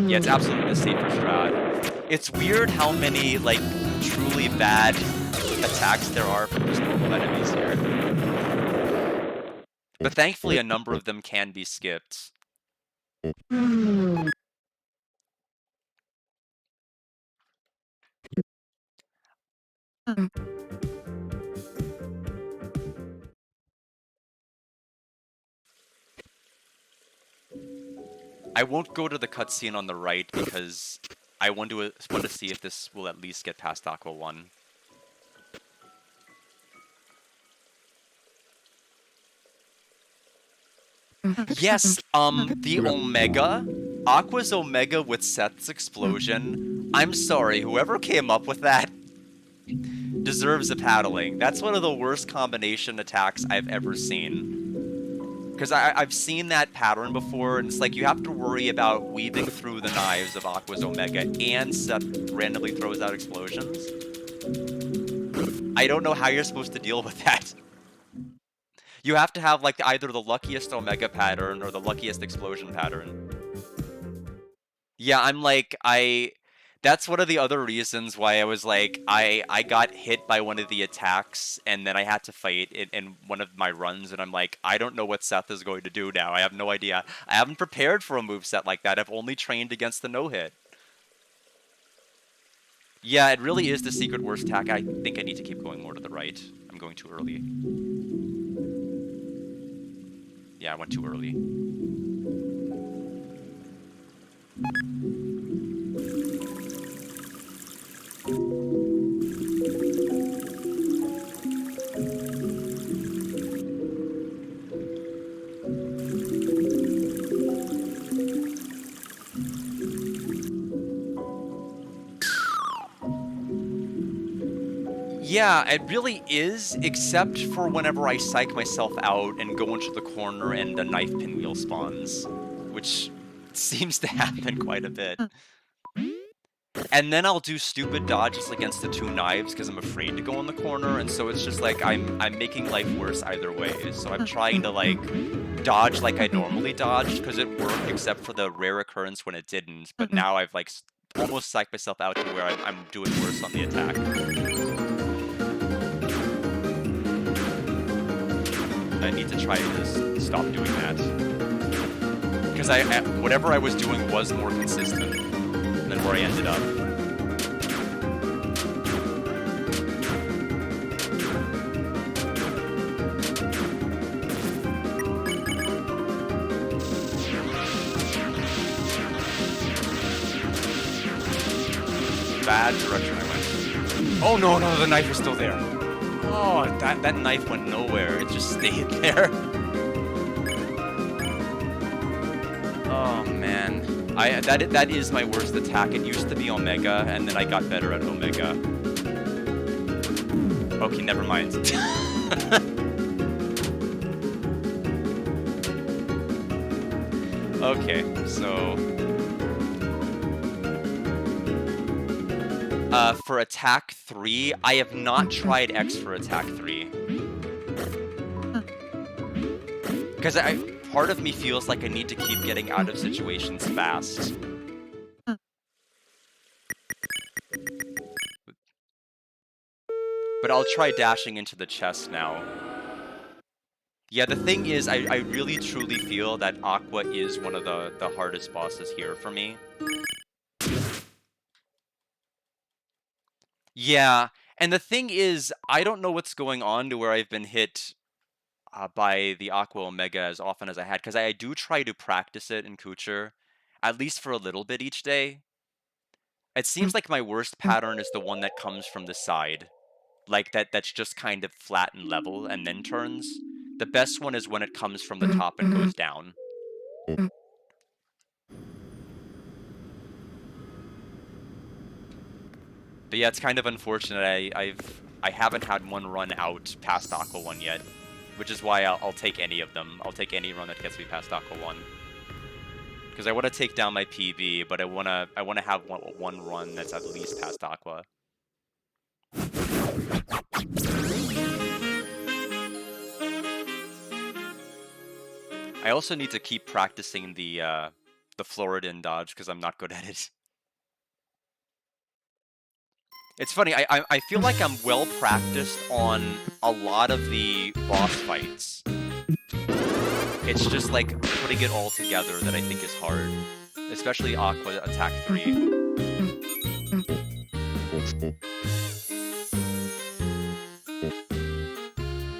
Yeah, it's absolutely the safer strat. It's weird how many, like, truly bad attacks there are from just normal enemies here. But thankfully, a number of them can be skipped. I won't go to the cutscene on the right because I want to see if this will at least get past Aqua 1. Yes, the Omega. Aqua's Omega with Seth's explosion. I'm sorry, whoever came up with that deserves a paddling. That's one of the worst combination attacks I've ever seen. Because I've seen that pattern before, and it's like you have to worry about weaving through the knives of Aqua's Omega, and Seth randomly throws out explosions. I don't know how you're supposed to deal with that. You have to have, like, either the luckiest Omega pattern or the luckiest explosion pattern. Yeah, I'm like, that's one of the other reasons why I was like, I got hit by one of the attacks, and then I had to fight in one of my runs, and I'm like, I don't know what Seth is going to do now. I have no idea. I haven't prepared for a moveset like that. I've only trained against the no-hit. Yeah, it really is the secret worst attack. I think I need to keep going more to the right. I'm going too early. Yeah, I went too early. Yeah, it really is, except for whenever I psych myself out and go into the corner and the knife pinwheel spawns, which seems to happen quite a bit. And then I'll do stupid dodges against the two knives because I'm afraid to go in the corner, and so it's just like I'm making life worse either way. So I'm trying to, like, dodge like I normally dodged because it worked, except for the rare occurrence when it didn't. But now I've, like, almost psyched myself out to where I'm doing worse on the attack. I need to try to stop doing that. Because whatever I was doing was more consistent than where I ended up. Bad direction I went. Oh no, the knife is still there. Oh, that knife went nowhere. It just stayed there. Oh man, that is my worst attack. It used to be Omega, and then I got better at Omega. Okay, never mind. Okay, so for attack 3, I have not tried X for attack 3. Because part of me feels like I need to keep getting out of situations fast. But I'll try dashing into the chest now. Yeah, the thing is, I really truly feel that Aqua is one of the hardest bosses here for me. Yeah, and the thing is, I don't know what's going on to where I've been hit by the Aqua Omega as often as I had, because I do try to practice it in Kucher, at least for a little bit each day. It seems like my worst pattern is the one that comes from the side. Like, that's just kind of flat and level and then turns. The best one is when it comes from the top and goes down. But yeah, it's kind of unfortunate. I haven't had one run out past Aqua 1 yet, which is why I'll take any of them. I'll take any run that gets me past Aqua 1. Because I want to take down my PB, but I want to have one run that's at least past Aqua. I also need to keep practicing the Floridan dodge because I'm not good at it. It's funny, I feel like I'm well practiced on a lot of the boss fights. It's just like putting it all together that I think is hard. Especially Aqua Attack 3.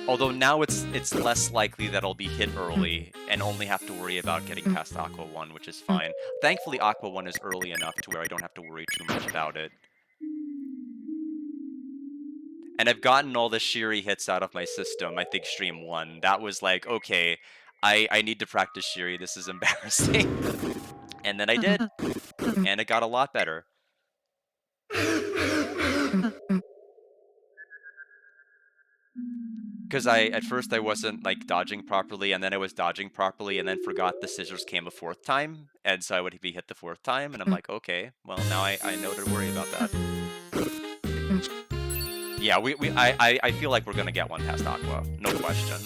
Although now it's less likely that I'll be hit early and only have to worry about getting past Aqua 1, which is fine. Thankfully, Aqua 1 is early enough to where I don't have to worry too much about it. And I've gotten all the Shiri hits out of my system, I think stream 1. That was like, okay, I need to practice Shiri, this is embarrassing. And then I did, and it got a lot better. Because at first I wasn't like dodging properly, and then I was dodging properly, and then forgot the scissors came a 4th time, and so I would be hit the 4th time, and I'm like, okay, well now I know to worry about that. Yeah, I feel like we're gonna get one past Aqua, no question.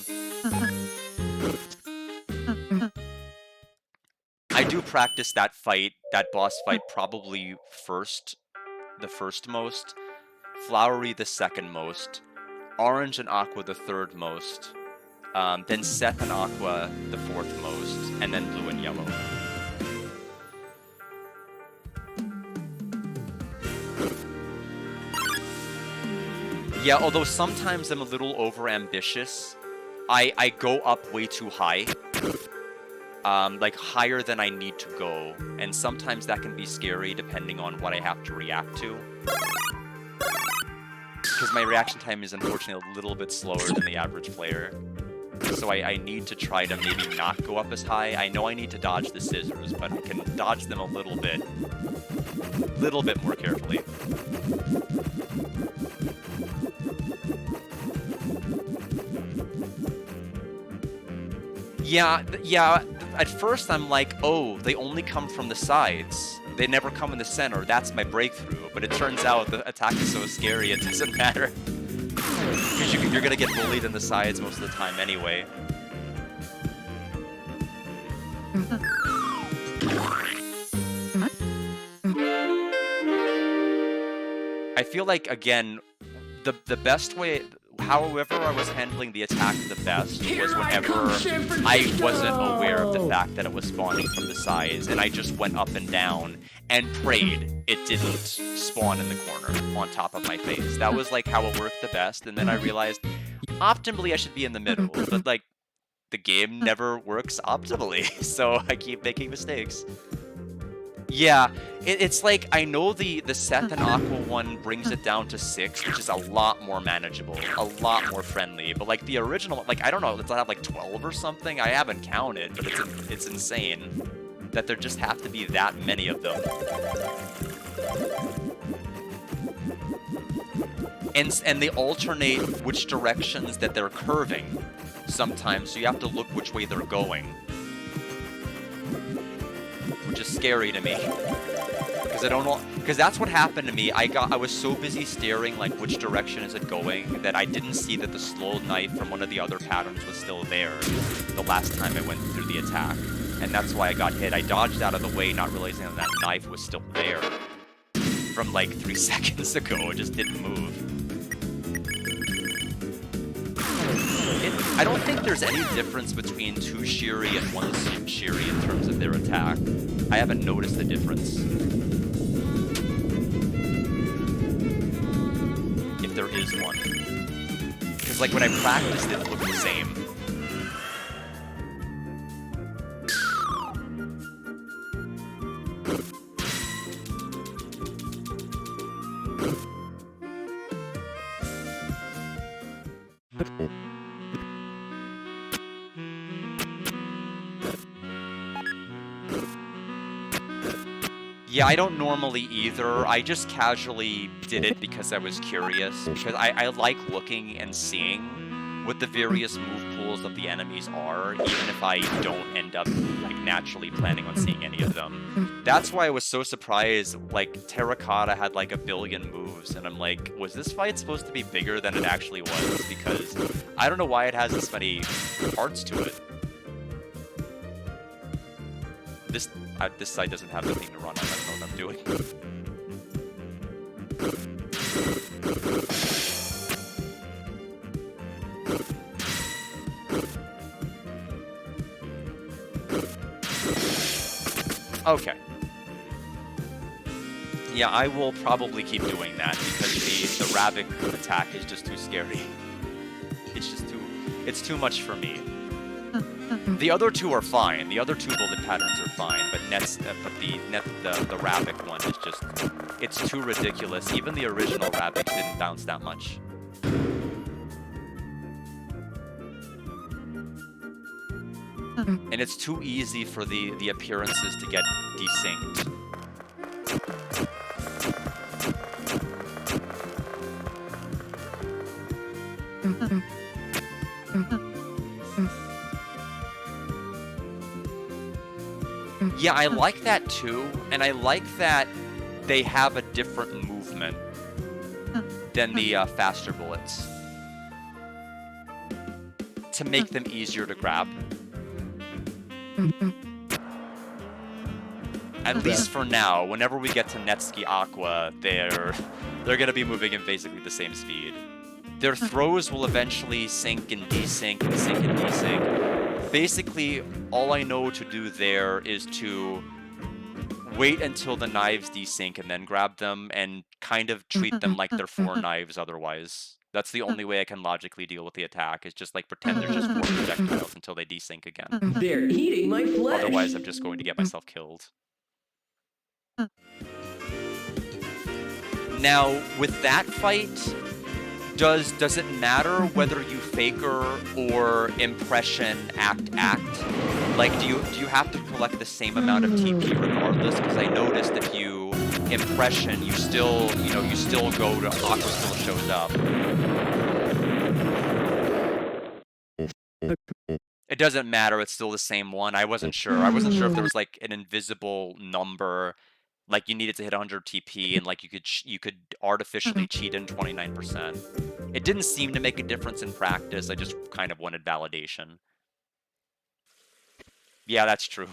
I do practice that fight, that boss fight, probably the first most, Flowery the second most, Orange and Aqua the third most, then Seth and Aqua the 4th most, and then Blue and Yellow. Yeah, although sometimes I'm a little over-ambitious, I go up way too high. Like higher than I need to go, and sometimes that can be scary depending on what I have to react to. Because my reaction time is unfortunately a little bit slower than the average player. So I need to try to maybe not go up as high. I know I need to dodge the scissors, but I can dodge them a little bit more carefully. Yeah, at first I'm like, oh, they only come from the sides. They never come in the center. That's my breakthrough. But it turns out the attack is so scary, it doesn't matter. Because you're going to get bullied in the sides most of the time anyway. I feel like, again, the best way... However I was handling the attack the best was whenever I wasn't aware of the fact that it was spawning from the sides, and I just went up and down and prayed it didn't spawn in the corner on top of my face. That was like how it worked the best, and then I realized optimally I should be in the middle, but like the game never works optimally, so I keep making mistakes. Yeah, it's like, I know the Seth and Aqua one brings it down to 6, which is a lot more manageable, a lot more friendly, but like the original, like, I don't know, does that have like 12 or something? I haven't counted, but it's insane that there just have to be that many of them. And they alternate which directions that they're curving sometimes, so you have to look which way they're going. Which is scary to me, because I don't know, because that's what happened to me. I was so busy staring like which direction is it going that I didn't see that the slow knife from one of the other patterns was still there the last time I went through the attack, and that's why I got hit. I dodged out of the way, not realizing that knife was still there from like 3 seconds ago. It just didn't move. I don't think there's any difference between 2 Shiri and 1 Shiri in terms of their attack. I haven't noticed the difference. If there is one. Because like when I practiced it looked the same. Yeah, I don't normally either. I just casually did it because I was curious. Because I like looking and seeing what the various move pools of the enemies are, even if I don't end up like naturally planning on seeing any of them. That's why I was so surprised, like, Terracotta had like 1 billion moves, and I'm like, was this fight supposed to be bigger than it actually was? Because I don't know why it has this many parts to it. This side doesn't have the thing to run on. I don't know what I'm doing. Okay. Yeah, I will probably keep doing that because the Ravik attack is just too scary. It's just too... It's too much for me. The other two are fine. The other two bullet patterns are fine, but the Rabbit one is just, it's too ridiculous. Even the original Rabbit didn't bounce that much. And it's too easy for the appearances to get desynced. Yeah, I like that too, and I like that they have a different movement than the faster bullets to make them easier to grab. At least for now. Whenever we get to Netsuki Aqua, they're gonna be moving at basically the same speed. Their throws will eventually sync and desync and sync and desync. Basically, all I know to do there is to wait until the knives desync and then grab them, and kind of treat them like they're 4 knives otherwise. That's the only way I can logically deal with the attack, is just like pretend there's just 4 projectiles until they desync again. They're eating my flesh. Otherwise, I'm just going to get myself killed. Now, with that fight, does it matter whether you faker or impression act? Like, do you have to collect the same amount of TP regardless? Because I noticed if you impression, you still go to Aqua still shows up. It doesn't matter. It's still the same one. I wasn't sure. I wasn't sure if there was like an invisible number, like you needed to hit 100 TP, and like you could artificially cheat in 29%. It didn't seem to make a difference in practice. I just kind of wanted validation. Yeah, that's true.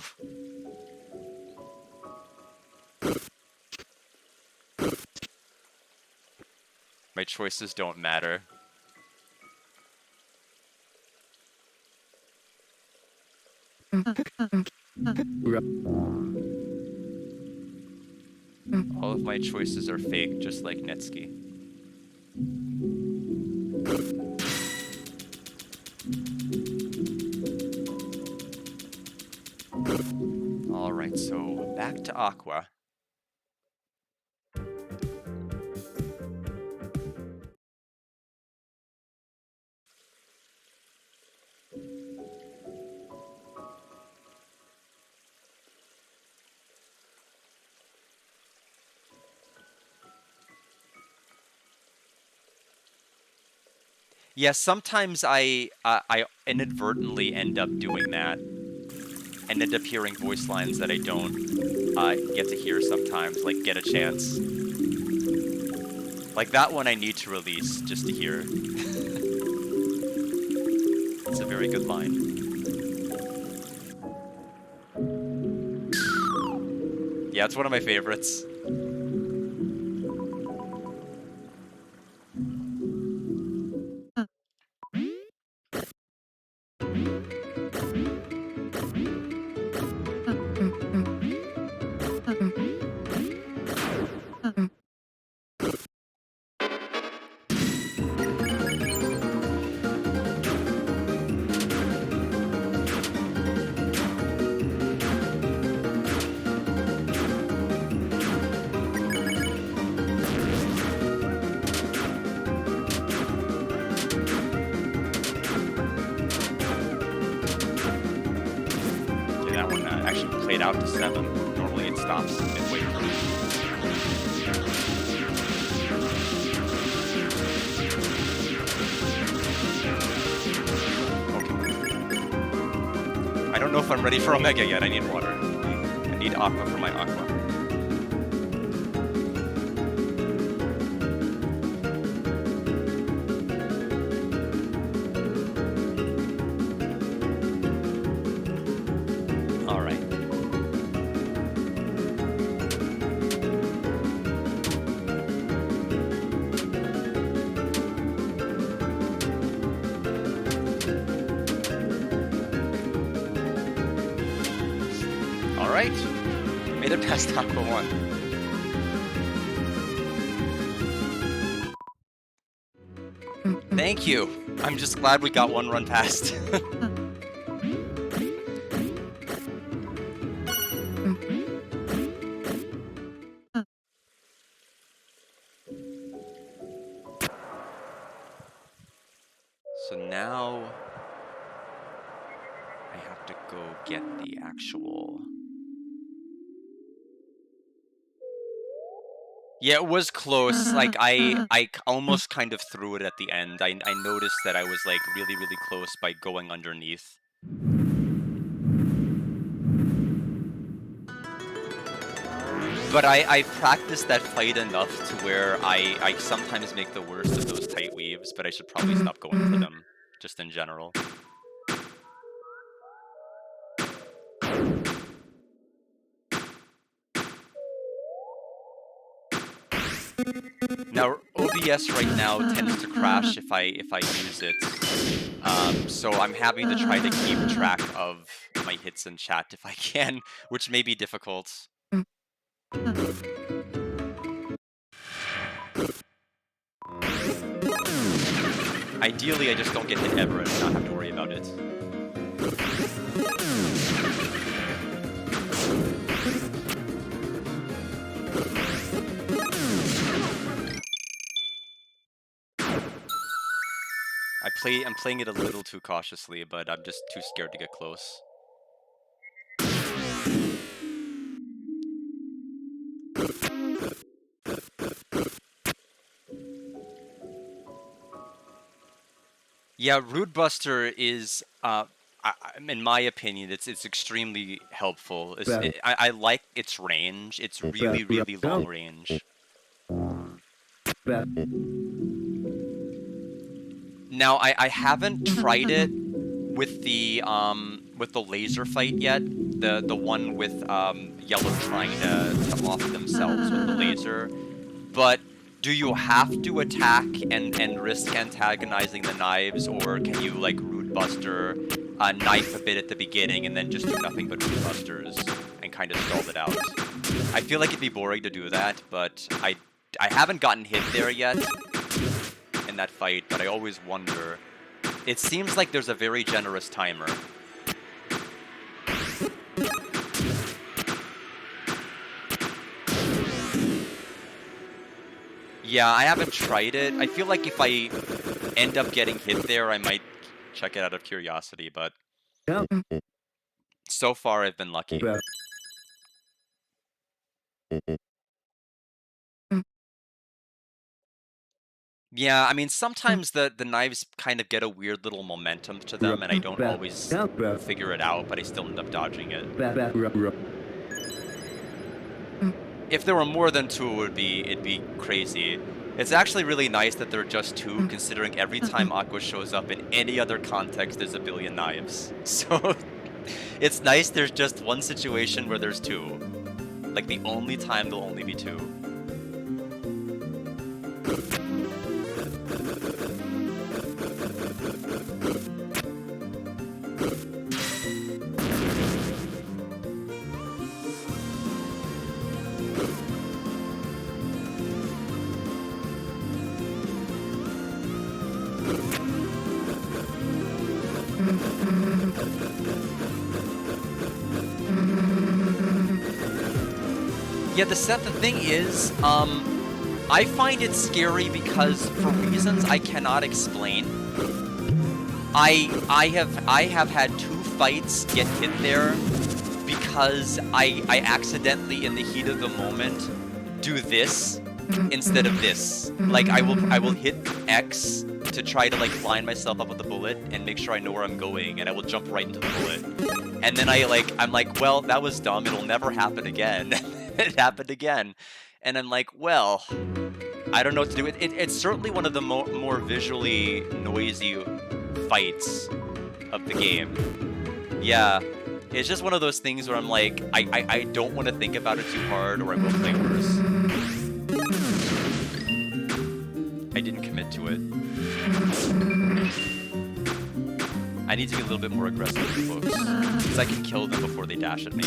My choices don't matter. All of my choices are fake, just like Netsuki. Alright, so back to Aqua. Yeah, sometimes I inadvertently end up doing that, and end up hearing voice lines that I don't get to hear sometimes, like Get a Chance. Like that one I need to release just to hear. It's a very good line. Yeah, it's one of my favorites. Out to 7. Normally it stops midway through. Okay. I don't know if I'm ready for Omega yet. I need water. I need Aqua for my Aqua. Alright, made it past Aqua 1. Thank you. I'm just glad we got one run past. So now I have to go get the actual... Yeah, it was close. Like, I almost kind of threw it at the end. I noticed that I was, like, really, really close by going underneath. But I practiced that fight enough to where I sometimes make the worst of those tight weaves, but I should probably stop going for them, just in general. Now, OBS right now tends to crash if I use it, so I'm having to try to keep track of my hits in chat if I can, which may be difficult. Ideally, I just don't get hit ever and not have to worry about it. I'm playing it a little too cautiously, but I'm just too scared to get close. Yeah, Root Buster is, in my opinion, it's extremely helpful. I like its range. It's really, really long range. Now, I haven't tried it with the laser fight yet. The one with Yellow trying to off themselves with the laser. But do you have to attack and risk antagonizing the knives, or can you, like, Root Buster, knife a bit at the beginning and then just do nothing but Root Busters and kind of stall it out? I feel like it'd be boring to do that, but I haven't gotten hit there yet in that fight, but I always wonder. It seems like there's a very generous timer. Yeah, I haven't tried it. I feel like if I end up getting hit there, I might check it out of curiosity, but so far I've been lucky. Yeah, I mean, sometimes the knives kind of get a weird little momentum to them, and I don't always figure it out, but I still end up dodging it. If there were more than two, it'd be crazy. It's actually really nice that there are just two, considering every time Aqua shows up in any other context, there's a billion knives. So it's nice there's just one situation where there's two. Like, the only time there'll only be two. Yeah, the thing is, I find it scary because for reasons I cannot explain. I have had two fights get hit there because I accidentally, in the heat of the moment, do this instead of this. Like, I will hit X to try to, like, line myself up with the bullet and make sure I know where I'm going, and I will jump right into the bullet. And then I'm like, well, that was dumb. It'll never happen again. It happened again. And I'm like, well, I don't know what to do. It's certainly one of the more visually noisy fights of the game. Yeah, it's just one of those things where I'm like, I don't want to think about it too hard, or I will play worse. I didn't commit to it. I need to be a little bit more aggressive with folks, because I can kill them before they dash at me.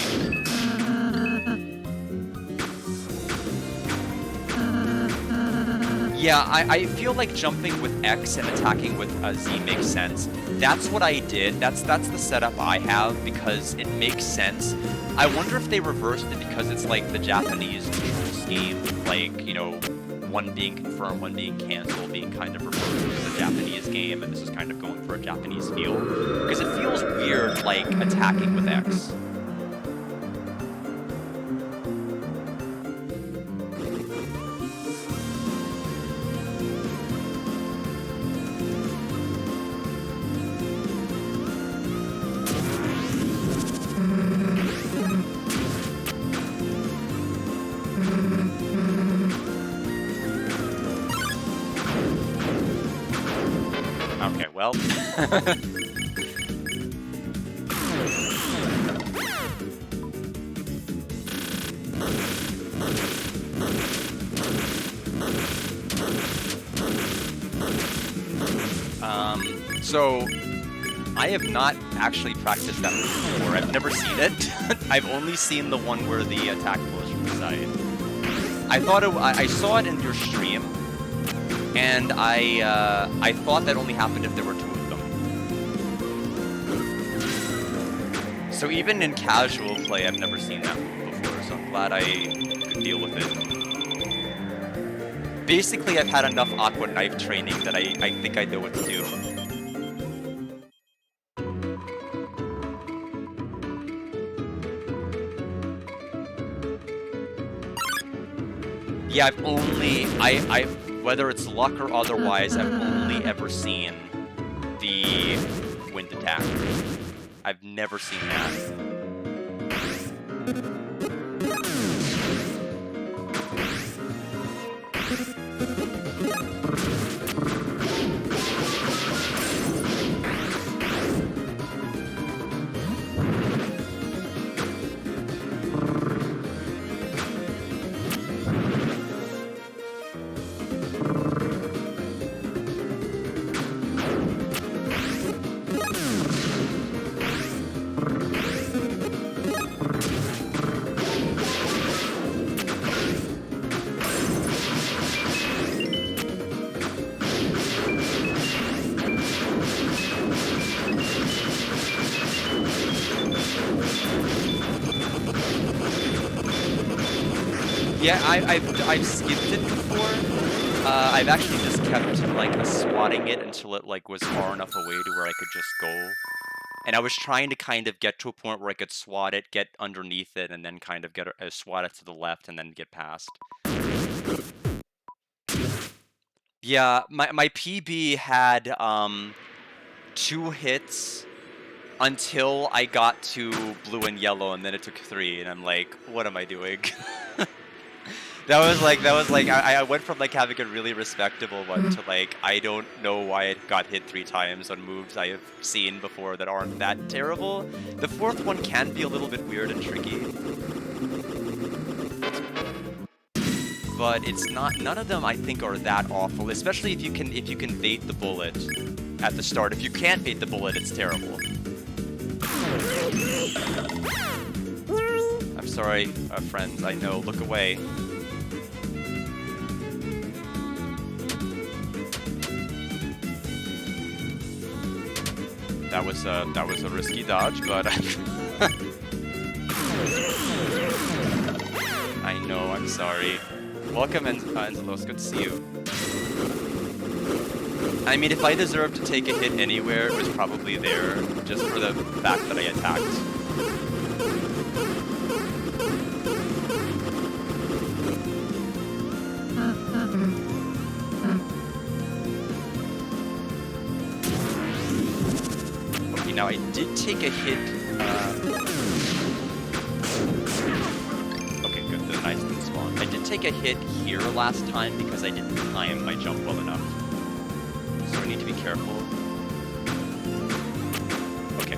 Yeah, I feel like jumping with X and attacking with Z makes sense. That's what I did. That's the setup I have because it makes sense. I wonder if they reversed it because it's like the Japanese control scheme, like, you know, one being confirmed, one being canceled, being kind of reversed to the Japanese game, and this is kind of going for a Japanese feel. Because it feels weird, like, attacking with X. Okay, well. So I have not actually practiced that move before. I've never seen it. I've only seen the one where the attack goes from the side. I saw it in your stream, and I thought that only happened if there were two of them. So even in casual play, I've never seen that move before, so I'm glad I could deal with it. Basically, I've had enough Aqua Knife training that I think I know what to do. Yeah, I've whether it's luck or otherwise, I've only ever seen the wind attack. I've never seen that. Yeah, I've skipped it before. I've actually just kept like swatting it until it like was far enough away to where I could just go. And I was trying to kind of get to a point where I could swat it, get underneath it, and then kind of get swat it to the left and then get past. Yeah, my PB had 2 hits until I got to blue and yellow, and then it took 3, and I'm like, what am I doing? That was like I went from like having a really respectable one to like I don't know why it got hit 3 times on moves I have seen before that aren't that terrible. The 4th one can be a little bit weird and tricky, but it's not. None of them I think are that awful, especially if you can bait the bullet at the start. If you can't bait the bullet, it's terrible. I'm sorry, friends. I know. Look away. That was a risky dodge, but I know. I'm sorry. Welcome, Enzelos. Good to see you. I mean, if I deserved to take a hit anywhere, it was probably there, just for the fact that I attacked. Now, I did take a hit. Okay, good. The nice thing spawned. I did take a hit here last time because I didn't time my jump well enough. So I need to be careful. Okay.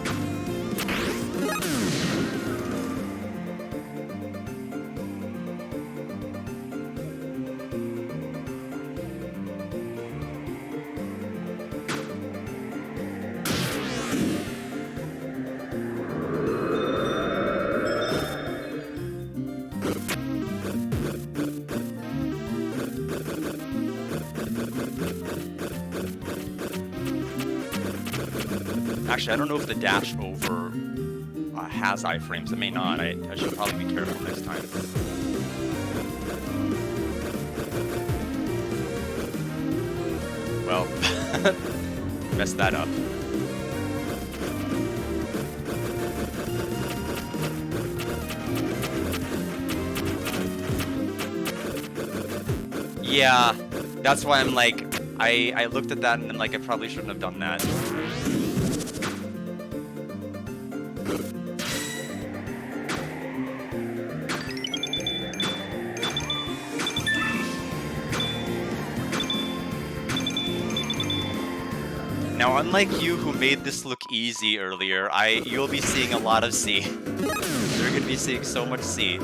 Actually, I don't know if the dash over has iframes. It may not. I should probably be careful next time. Well, messed that up. Yeah, that's why I'm like, I looked at that and I'm like, I probably shouldn't have done that. Now, unlike you who made this look easy earlier, you'll be seeing a lot of C. You're gonna be seeing so much C.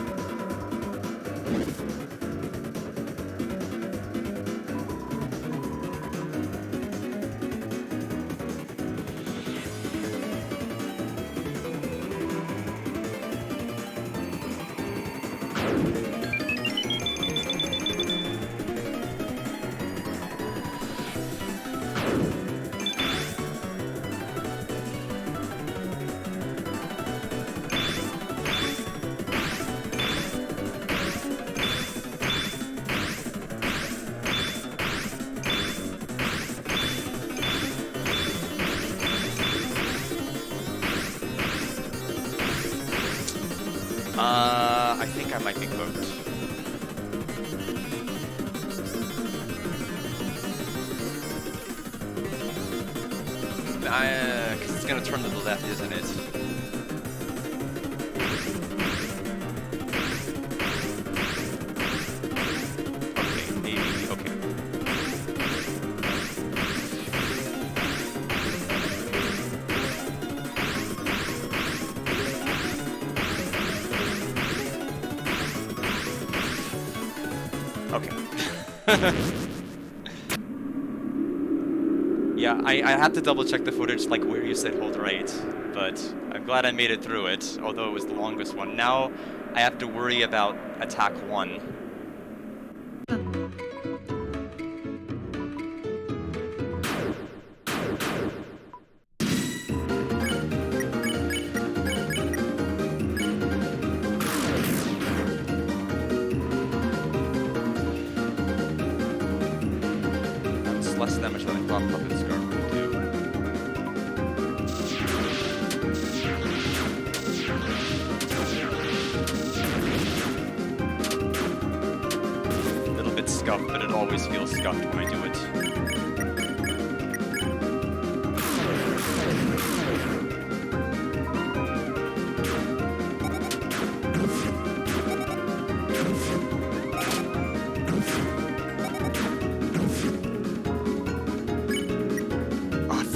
I think I might be cooked. Because it's gonna turn to the left, isn't it? Okay, maybe, okay. Okay. Yeah, I had to double check the footage, like where you said hold right, but I'm glad I made it through it, although it was the longest one. Now I have to worry about attack 1. That's less damage than I thought Puppet Scarf would do. A little bit scuffed, but it always feels scuffed when I do it.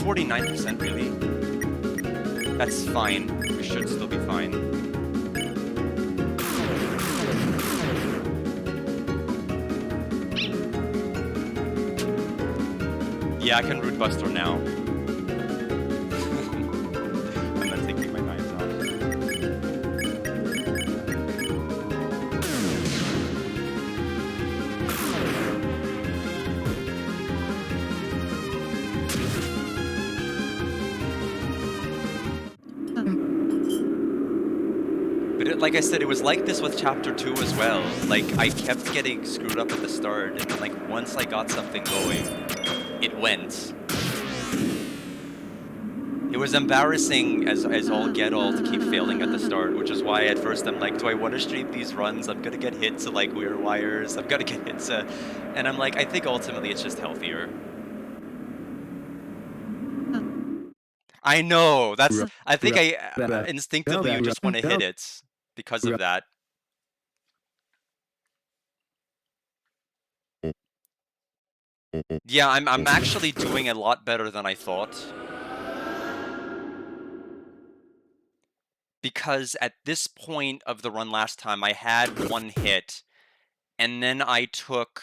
49% really? That's fine. We should still be fine. Yeah, I can root Buster now. I'm not taking my knives off. But like I said, it was like this with Chapter 2 as well. Like, I kept getting screwed up at the start, and then, like, once I got something going, it went. It was embarrassing as all get all to keep failing at the start, which is why at first I'm like, do I want to stream these runs? I'm gonna get hit to, like, weird wires. I'm gonna get hit to... And I'm like, I think ultimately it's just healthier. I know, that's... I think instinctively you just want to hit it because of that. Yeah, I'm actually doing a lot better than I thought. Because at this point of the run last time, I had one hit, and then I took,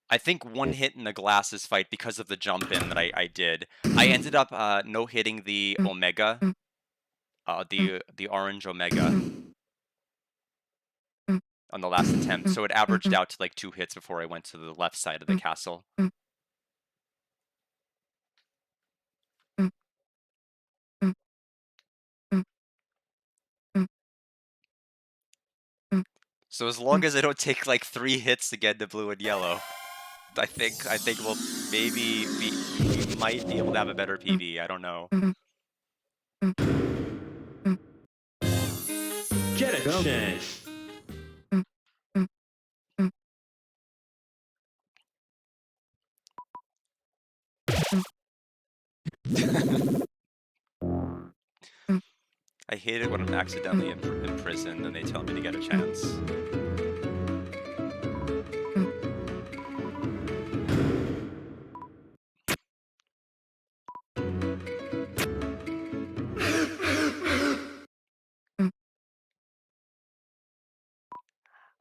I think, one hit in the glasses fight because of the jump in that I did. I ended up no-hitting the Omega, the orange Omega on the last attempt, so it averaged out to like 2 hits before I went to the left side of the castle. So as long as I don't take like 3 hits to get to blue and yellow, I think we'll maybe we might be able to have a better PV. I don't know. Get a chance. I hate it when I'm accidentally imprisoned and they tell me to get a chance.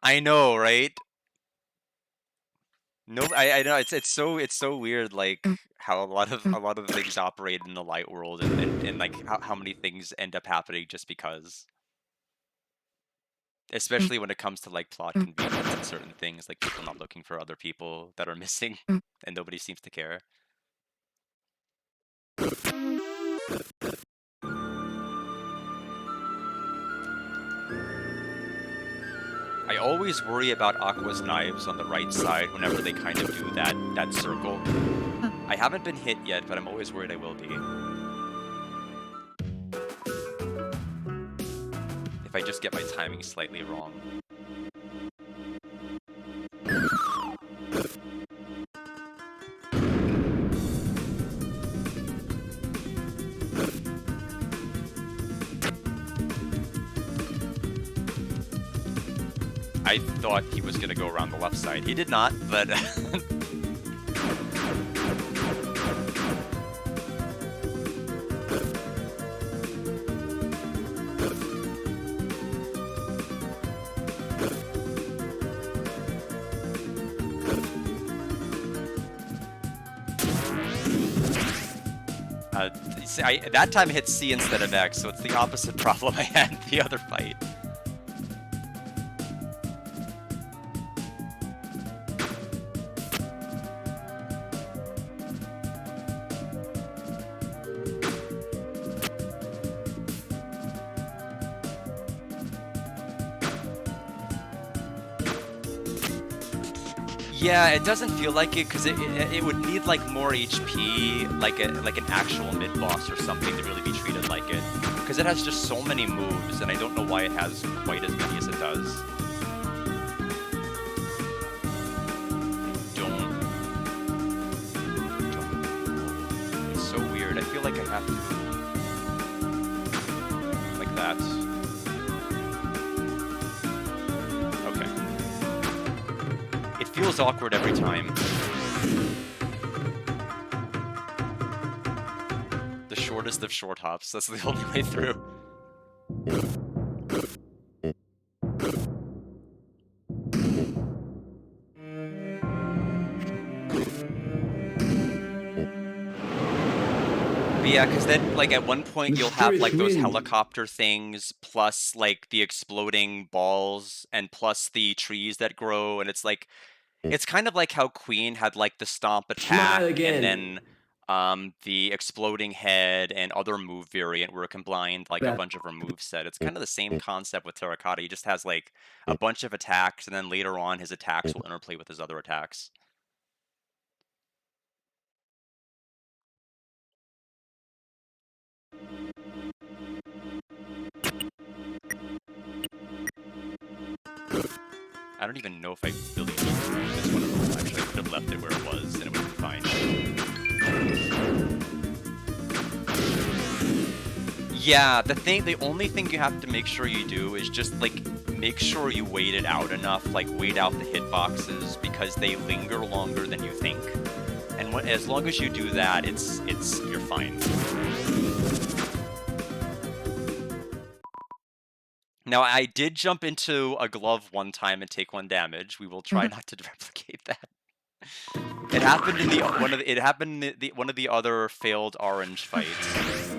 I know, right? No, I know it's so weird, like how a lot of things operate in the light world, and like how many things end up happening just because. Especially when it comes to like plot convenience and certain things, like people not looking for other people that are missing, and nobody seems to care. I always worry about Aqua's knives on the right side whenever they kind of do that circle. I haven't been hit yet, but I'm always worried I will be. If I just get my timing slightly wrong. I thought he was gonna go around the left side. He did not, but see, that time hit C instead of X, so it's the opposite problem I had in the other fight. Yeah, it doesn't feel like it because it would need like more HP, like an actual mid boss or something to really be treated like it. Because it has just so many moves, and I don't know why it has quite as many as it does. It's so weird. I feel like I have to like that. It feels awkward every time. The shortest of short hops, that's the only way through. But yeah, because then, like, at one point you'll have, like, those helicopter things, plus, like, the exploding balls, and plus the trees that grow, and it's like, it's kind of like how Queen had, like, the stomp attack, and then, the exploding head and other move variant where it combined, like, a bunch of her moveset. It's kind of the same concept with Terracotta. He just has, like, a bunch of attacks, and then later on his attacks will interplay with his other attacks. I don't even know if I really need to move this one at all. Actually, I could have left it where it was, and it would have been fine. Yeah, the only thing you have to make sure you do is just, like, make sure you wait it out enough, like, wait out the hitboxes, because they linger longer than you think. And as long as you do that, you're fine. Now, I did jump into a glove one time and take 1 damage. We will try not to replicate that. It happened in one of the other failed orange fights.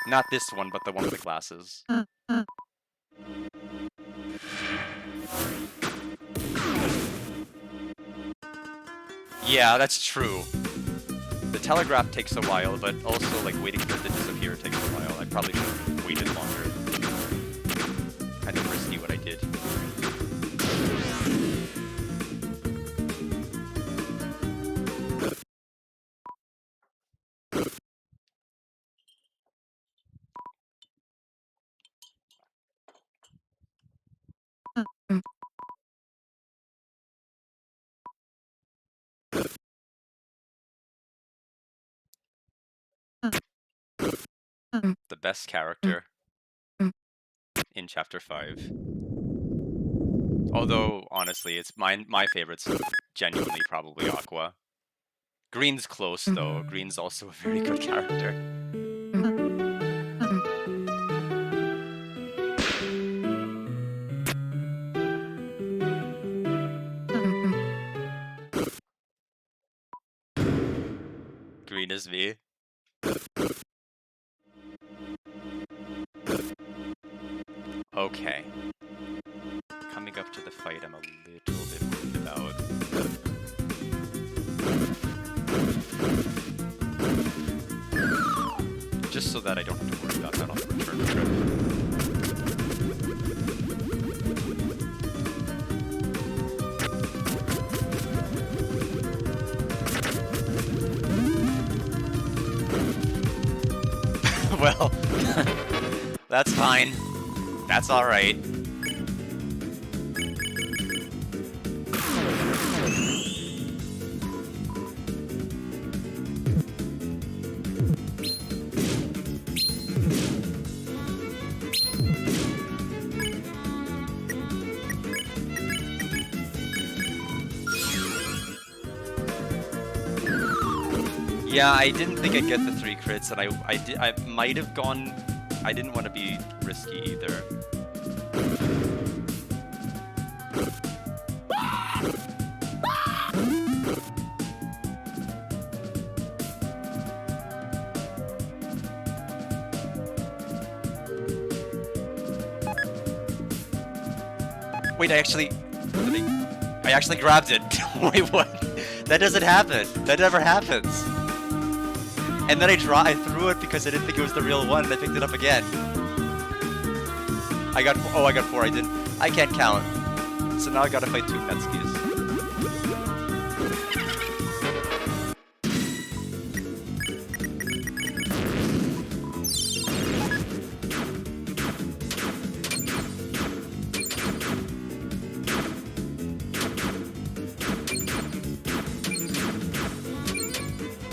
Not this one, but the one with the glasses. Yeah, that's true. The telegraph takes a while, but also like waiting for it to disappear takes a while. I probably should have waited longer. Kind of risky what I did. The best character in Chapter 5. Although, honestly, it's my favorite's genuinely probably Aqua. Green's close, though. Green's also a very good character. Green is me. Okay. Coming up to the fight, I'm a little bit worried about. Just so that I don't have to worry about that on the return trip. Well, that's fine. That's alright. Yeah, I didn't think I'd get the 3 crits, and I might have gone. I didn't want to be risky either. Wait, I actually grabbed it. Wait, what? That doesn't happen. That never happens. And then I threw it because I didn't think it was the real one, and I picked it up again. I got 4. I didn't. I can't count. So now I gotta fight 2 Metskis.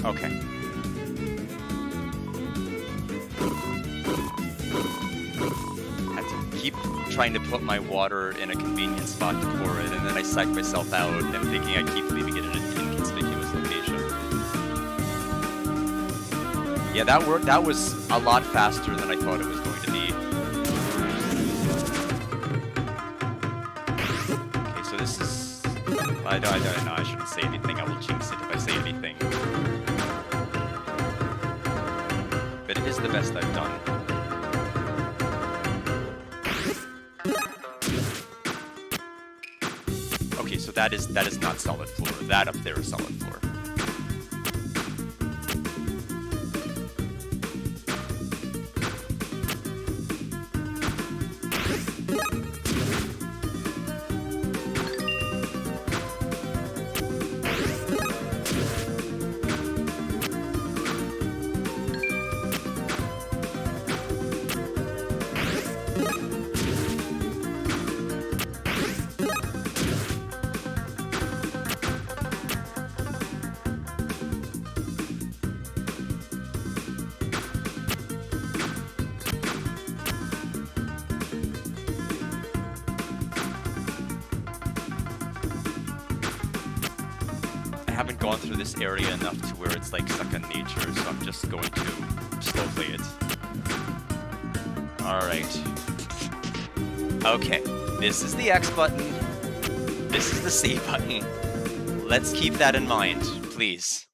Okay. Keep trying to put my water in a convenient spot to pour it, and then I psych myself out and thinking I keep leaving it in an inconspicuous location. Yeah, that worked. That was a lot faster than I thought it was going to be. Okay, so this is... I don't know, I shouldn't say anything. I will jinx it if I say anything. But it is the best I've done. Okay, so that is not solid floor. That up there is solid floor. I haven't gone through this area enough to where it's like second nature, so I'm just going to slow play it. Alright. Okay, this is the X button. This is the C button. Let's keep that in mind, please.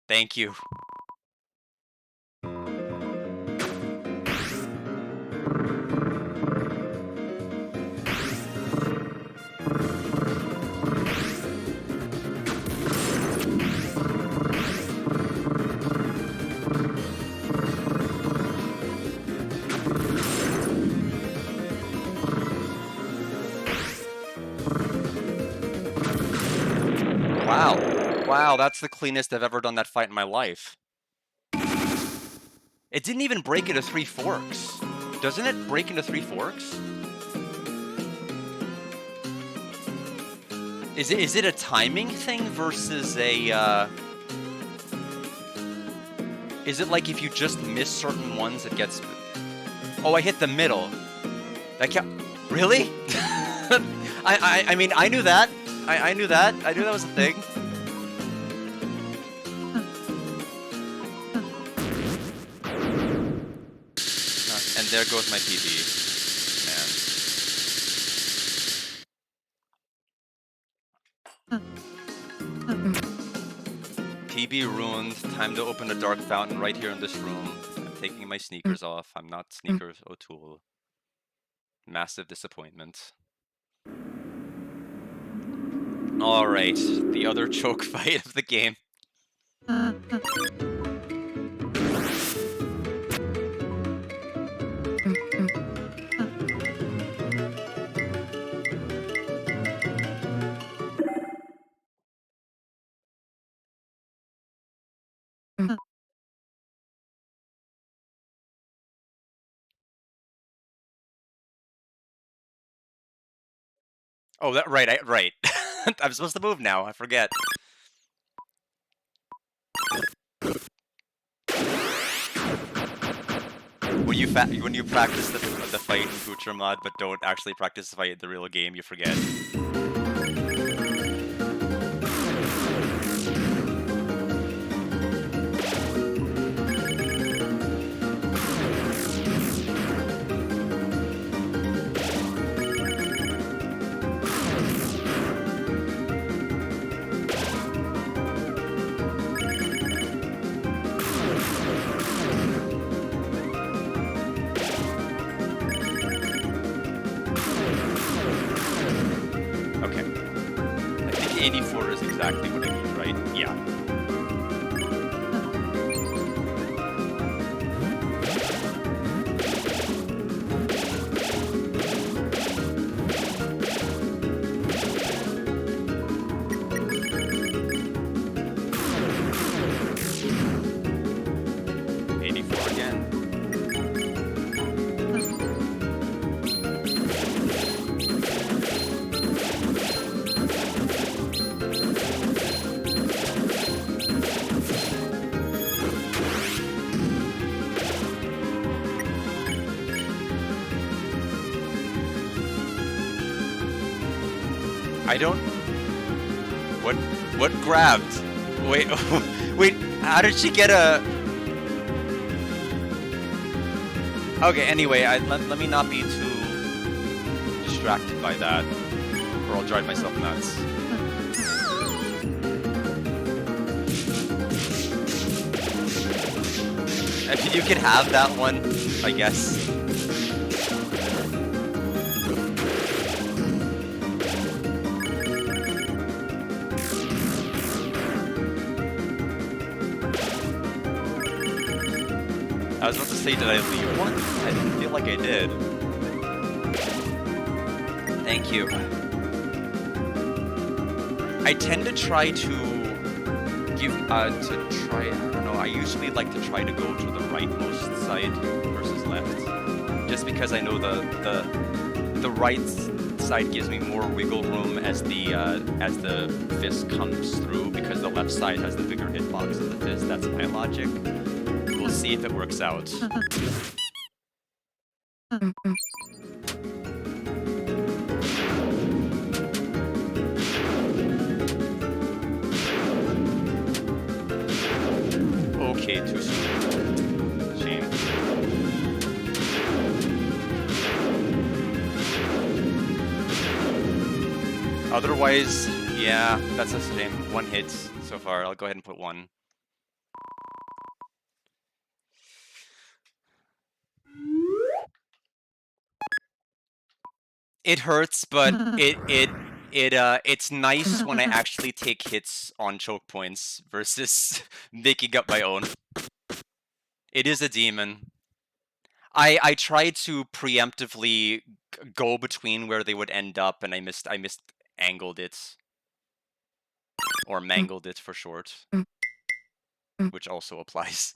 Thank you. Wow. Wow, that's the cleanest I've ever done that fight in my life. It didn't even break into 3 forks. Doesn't it break into 3 forks? Is it a timing thing versus a, Is it like if you just miss certain ones, it gets... Oh, I hit the middle. That can't... Really? I mean, I knew that. I knew that. I knew that was a thing. And there goes my PB. Man. PB ruined. Time to open a dark fountain right here in this room. I'm taking my sneakers off. I'm not Sneakers O'Toole. Massive disappointment. Alright, the other choke fight of the game. Oh, that right, right. I'm supposed to move now. I forget. When you practice the fight in Future Mod, but don't actually practice the fight in the real game, you forget. Okay. I think 84 is exactly what I need, right? Yeah. I don't... What grabbed? Wait, wait, how did she get a... Okay, anyway, let me not be too distracted by that, or I'll drive myself nuts. You could have that one, I guess. I was about to say, did I leave one? I didn't feel like I did. Thank you. I tend to try to give, I don't know, I usually like to try to go to the rightmost side versus left. Just because I know the right side gives me more wiggle room as the fist comes through, because the left side has the bigger hitbox of the fist. That's my logic. We'll see if it works out. Okay, too soon. Shame. Otherwise, yeah, that's a shame. One hit so far. I'll go ahead and put one. It hurts, but it's nice when I actually take hits on choke points versus making up my own. It is a demon. I tried to preemptively go between where they would end up, and I angled it. or mangled it for short, which also applies.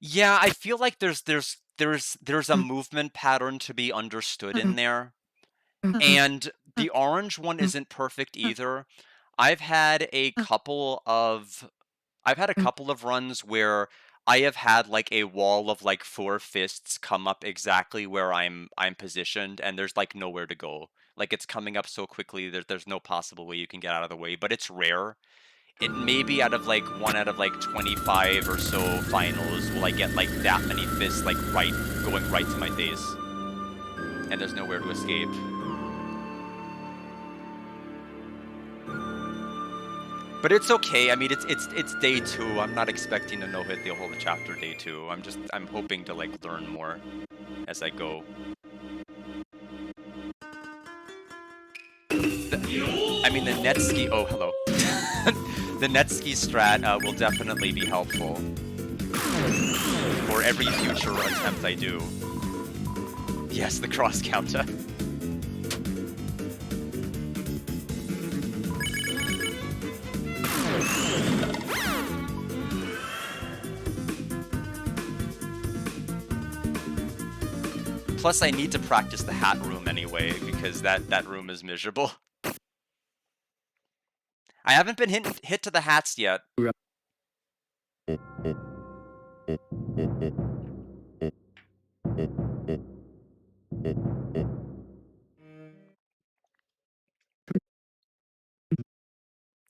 Yeah, I feel like there's a movement pattern to be understood in there. And the orange one isn't perfect either. I've had a couple of runs where I have had like a wall of like 4 fists come up exactly where I'm positioned, and there's like nowhere to go. Like it's coming up so quickly there's no possible way you can get out of the way, but it's rare. It may be out of like 1 out of like 25 or so finals will I get like that many fists like going right to my face. And there's nowhere to escape. But it's okay. I mean, it's day 2. I'm not expecting to no-hit the whole chapter day 2. I'm hoping to like learn more as I go. I mean, the Netski. Oh, hello. The Netski strat will definitely be helpful for every future attempt I do. Yes, the cross counter. Plus, I need to practice the hat room anyway, because that room is miserable. I haven't been hit to the hats yet.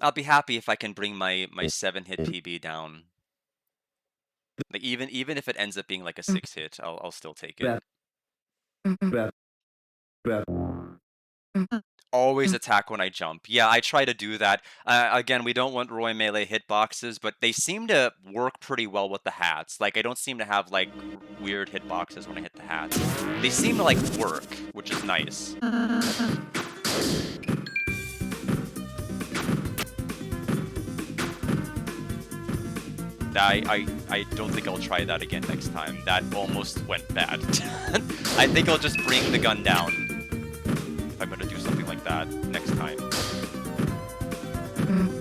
I'll be happy if I can bring my 7-hit PB down. Like even if it ends up being like a 6-hit, I'll still take it. Always attack when I jump. Yeah, I try to do that. Again, we don't want Roy melee hitboxes, but they seem to work pretty well with the hats. Like, I don't seem to have, like, weird hitboxes when I hit the hats. They seem to, like, work, which is nice. I don't think I'll try that again next time. That almost went bad. I think I'll just bring the gun down if I'm gonna do something like that next time.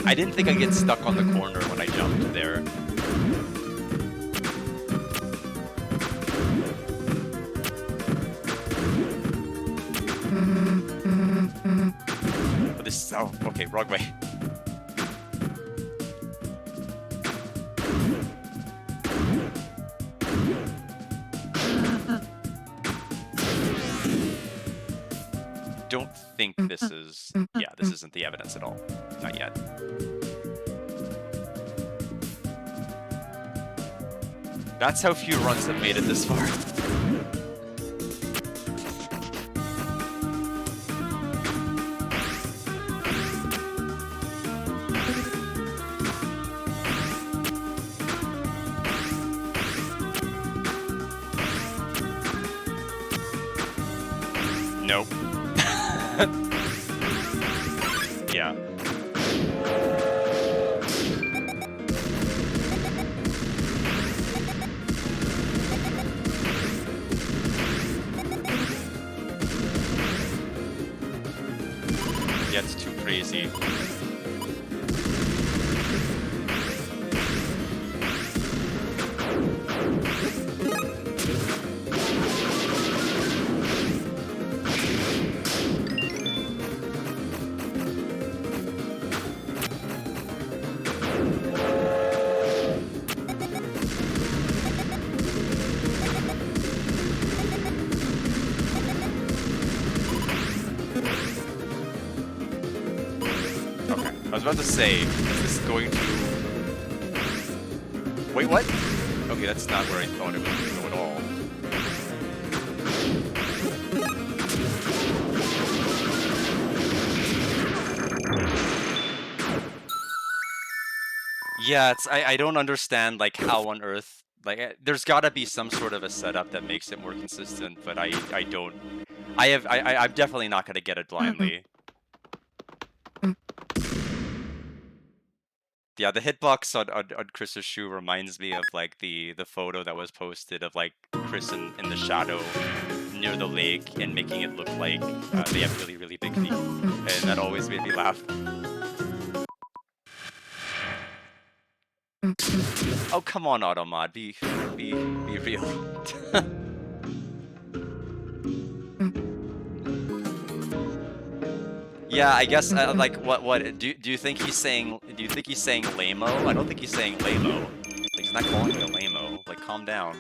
I didn't think I'd get stuck on the corner when I jumped there. Oh, this, oh, okay, wrong way. Don't think this is... Yeah, this isn't the evidence at all. Not yet. That's how few runs have made it this far. Nope. Yeah. Yeah, it's too crazy. I was about to say, is this going to... Wait, what? Okay, that's not where I thought it would go at all. Yeah, I don't understand, like, how on earth... Like, there's gotta be some sort of a setup that makes it more consistent, but I don't... I'm definitely not gonna get it blindly. Yeah, the hitbox on Chris's shoe reminds me of like the photo that was posted of like Chris in the shadow near the lake and making it look like they have really, really big feet. And that always made me laugh. Oh, come on, Automod, be real. Yeah, I guess like what do you think he's saying? Do you think he's saying lame-o? I don't think he's saying lame-o. Like he's not calling it a lame-o. Like calm down.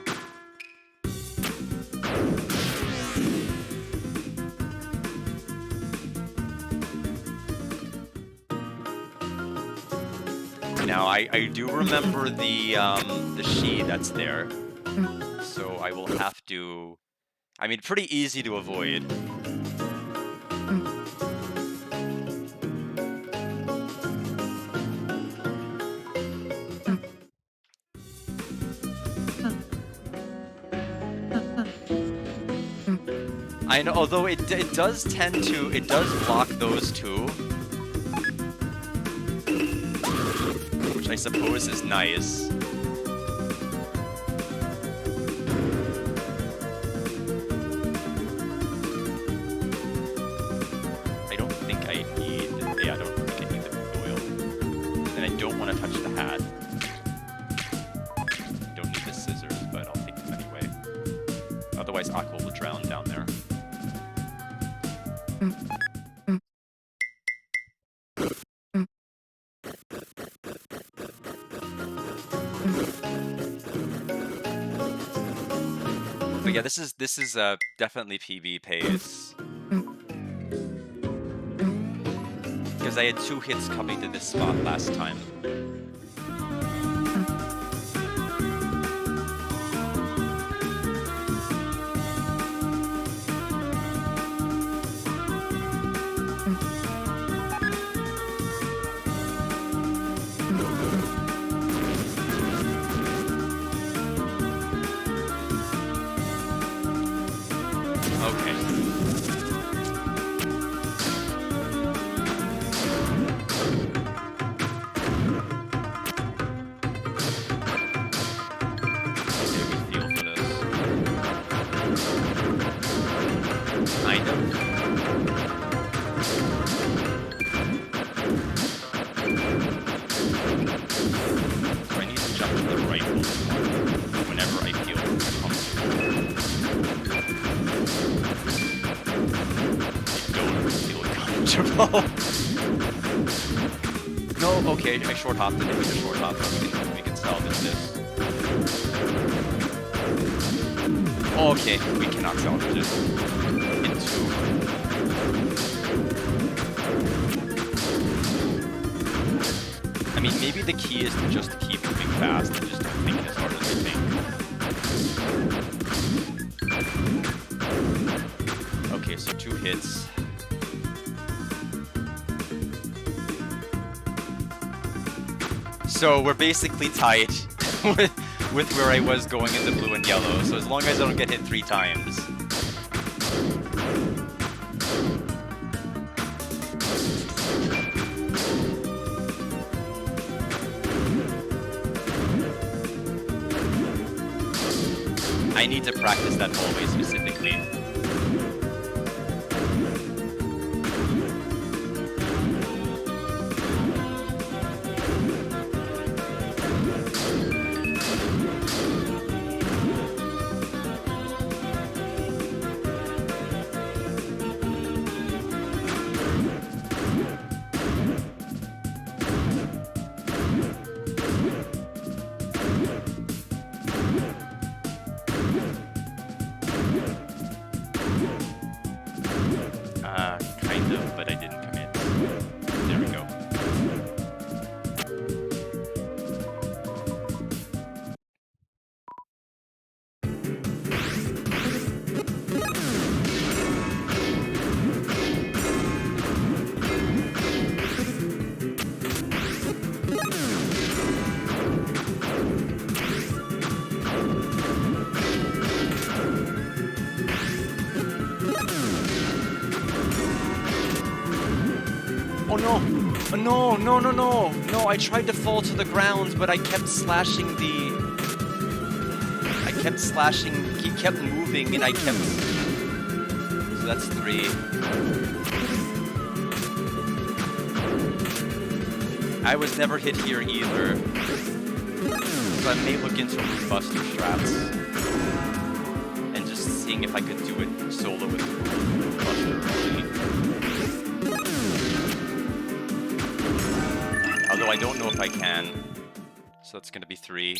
Now I do remember the she that's there, so I will have to. I mean, pretty easy to avoid. I know, although it does tend to, it does block those two, which I suppose is nice. I don't think I need, yeah, I don't think I need the oil. And I don't want to touch the hat. I don't need the scissors, but I'll take them anyway. Otherwise, Aqua will drown down there. But yeah, this is definitely PB pace. Because I had 2 hits coming to this spot last time. No, okay, I short hopped it. We can short hop it. We can salvage this. Okay, we cannot salvage it. Into. I mean, maybe the key is to just keep moving fast and just don't think it as hard as you think. Okay, so 2 hits. So we're basically tied with where I was going in the blue and yellow. So as long as I don't get hit 3 times. I need to practice that hallway specifically. Kind of, but I didn't commit. There we go. Oh no! Oh, no! No! No! No! No! I tried to fall to the ground, but I kept slashing the. I kept slashing. He kept moving, and I kept. So that's 3. I was never hit here either. So I may look into Buster Strats and just seeing if I could do it solo with Buster early. Although I don't know if I can. So that's gonna be 3.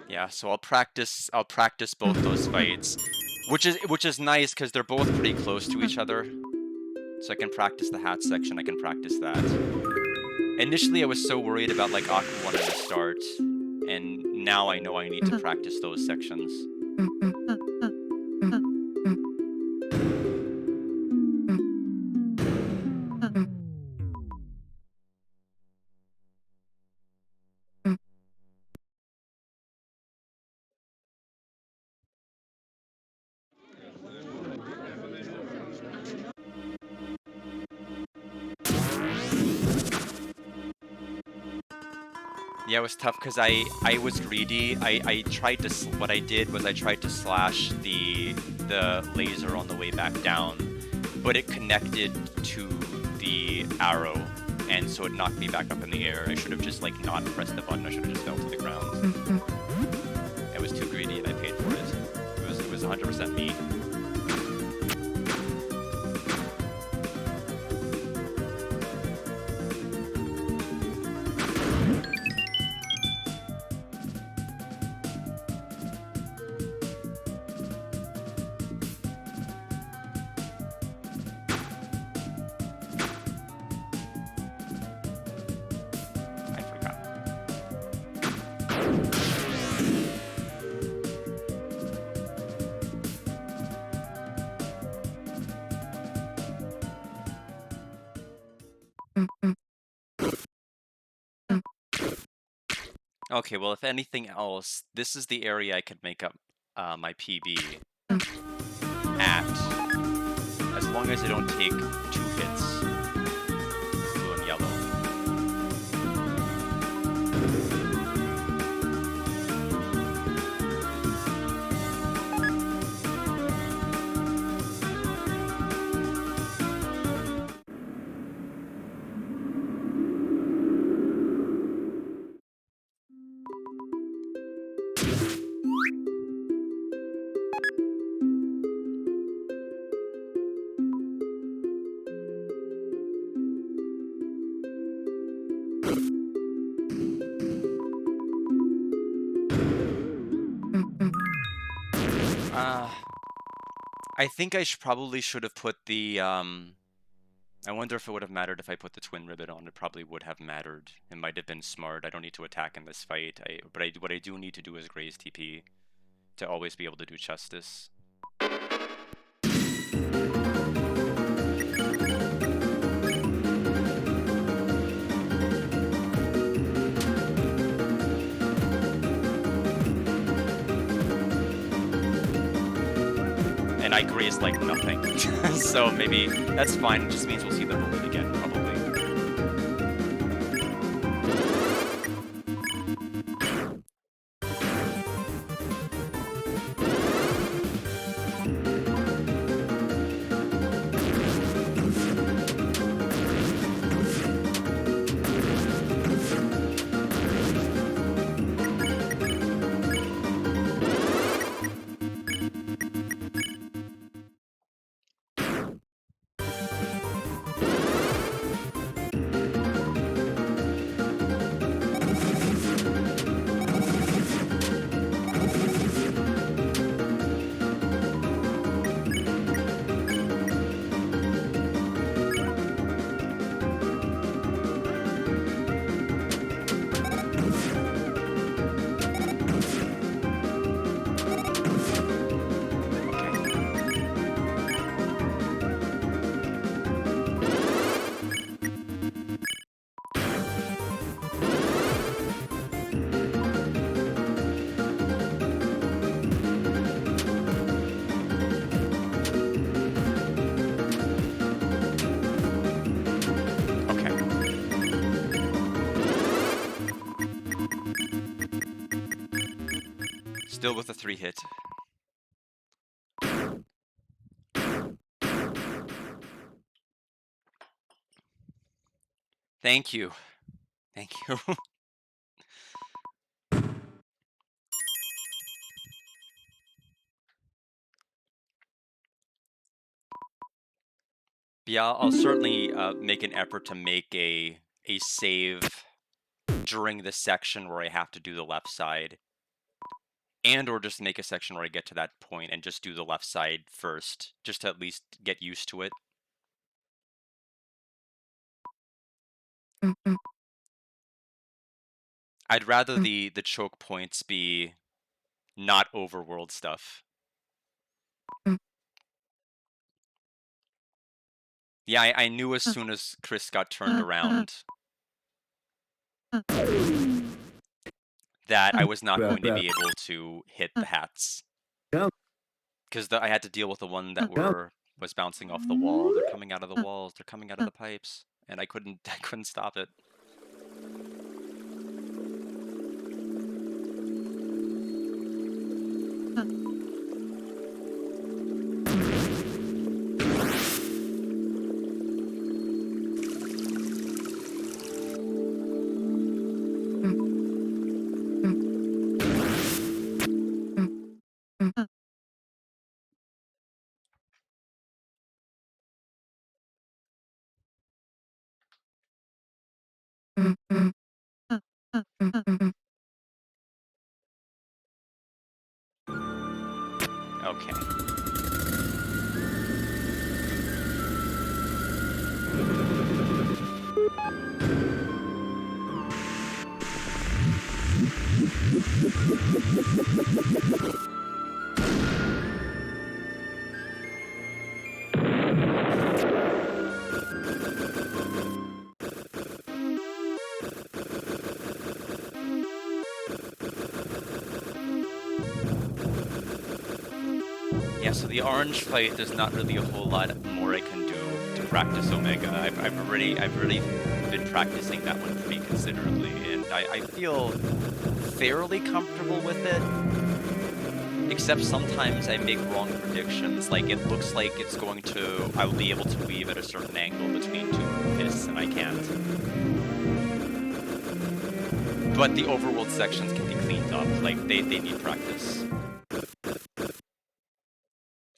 Yeah, so I'll practice both those fights. Which is nice because they're both pretty close to each other. So I can practice the hat section, I can practice that. Initially I was so worried about like Aqua 1 at the start, and now I know I need to practice those sections. Yeah, it was tough because I was greedy. I tried to what I did was I tried to slash the laser on the way back down, but it connected to the arrow, and so it knocked me back up in the air. I should have just like not pressed the button. I should have just fell to the ground. I was too greedy and I paid for it. It was 100% me. Okay, well, if anything else, this is the area I could make up my PB at, as long as I don't take 2 hits, blue and yellow. I think I probably should have put the, I wonder if it would have mattered if I put the twin ribbon on. It probably would have mattered. It might have been smart. I don't need to attack in this fight. But what I do need to do is graze TP to always be able to do justice. And I graze like nothing. So maybe that's fine. It just means we'll see them roll it again, probably. Still with a 3-hit. Thank you. Thank you. Yeah, I'll certainly make an effort to make a save during the section where I have to do the left side. And or just make a section where I get to that point and just do the left side first, just to at least get used to it. I'd rather the choke points be not overworld stuff. Yeah, I knew as soon as Chris got turned around that I was not going to be able to hit the hats. Because I had to deal with the one that was bouncing off the wall. They're coming out of the walls. They're coming out of the pipes, and I couldn't stop it. Okay. Yeah, so the orange fight, there's not really a whole lot more I can do to practice Omega. I've really been practicing that one pretty considerably, and I feel fairly comfortable with it. Except sometimes I make wrong predictions. Like, it looks like it's going to... I'll be able to weave at a certain angle between two fists, and I can't. But the overworld sections can be cleaned up. Like, they need practice.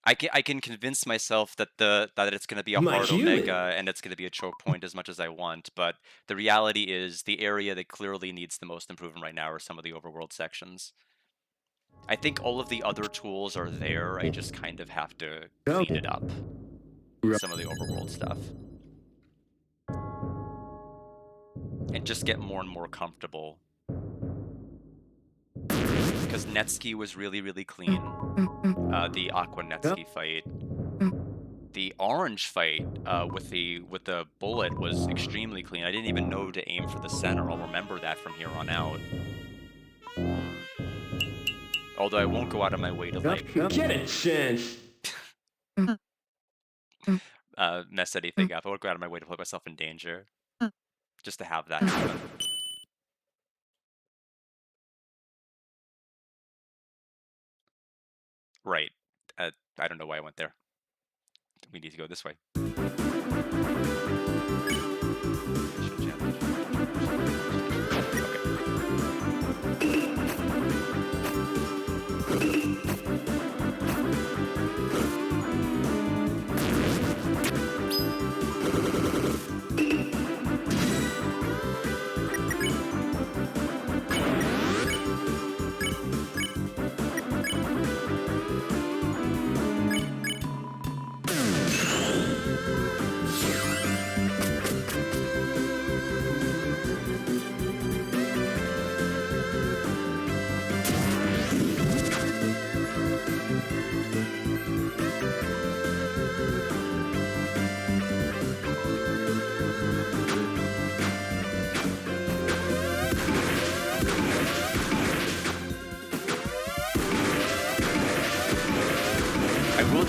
I can convince myself that it's going to be a hard Omega and it's going to be a choke point as much as I want, but the reality is the area that clearly needs the most improvement right now are some of the overworld sections. I think all of the other tools are there, I just kind of have to clean it up. Some of the overworld stuff. And just get more and more comfortable. Because Netski was really clean. The Aqua Netski fight. The orange fight with the bullet was extremely clean. I didn't even know to aim for the center. I'll remember that from here on out. Although I won't go out of my way to like Get it, Shin. mess anything up. I won't go out of my way to put myself in danger. Just to have that happen. Right. I don't know why I went there. We need to go this way.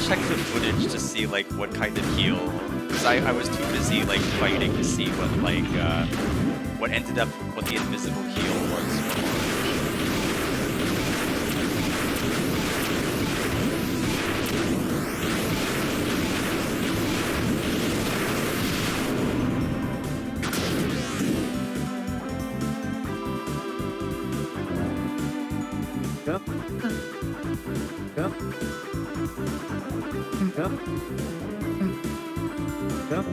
Check the footage to see like what kind of heal, because I was too busy like fighting to see what like what the invisible heal was. Yep. Yep. Yep.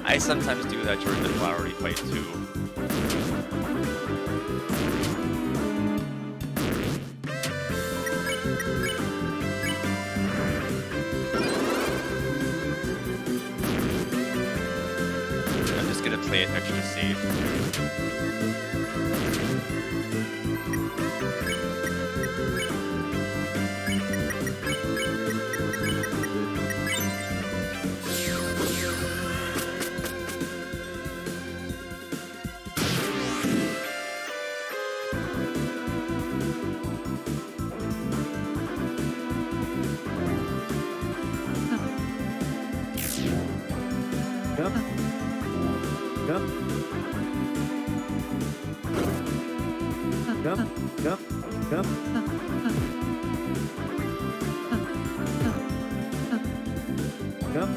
I sometimes do that during the flowery fight too. I'm just gonna play it extra safe. Yep. Yep. Yep. Yep. Yep. Yep.